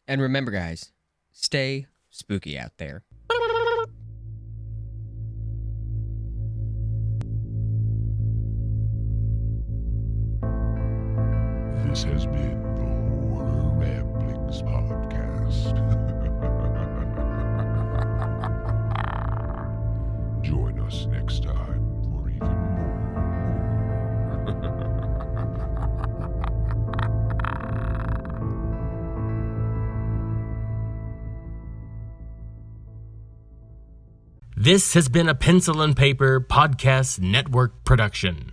And remember, guys, stay spooky out there. This has been the Horror Ramblings podcast. Join us next time for even This has been a Pencil and Paper Podcast Network production.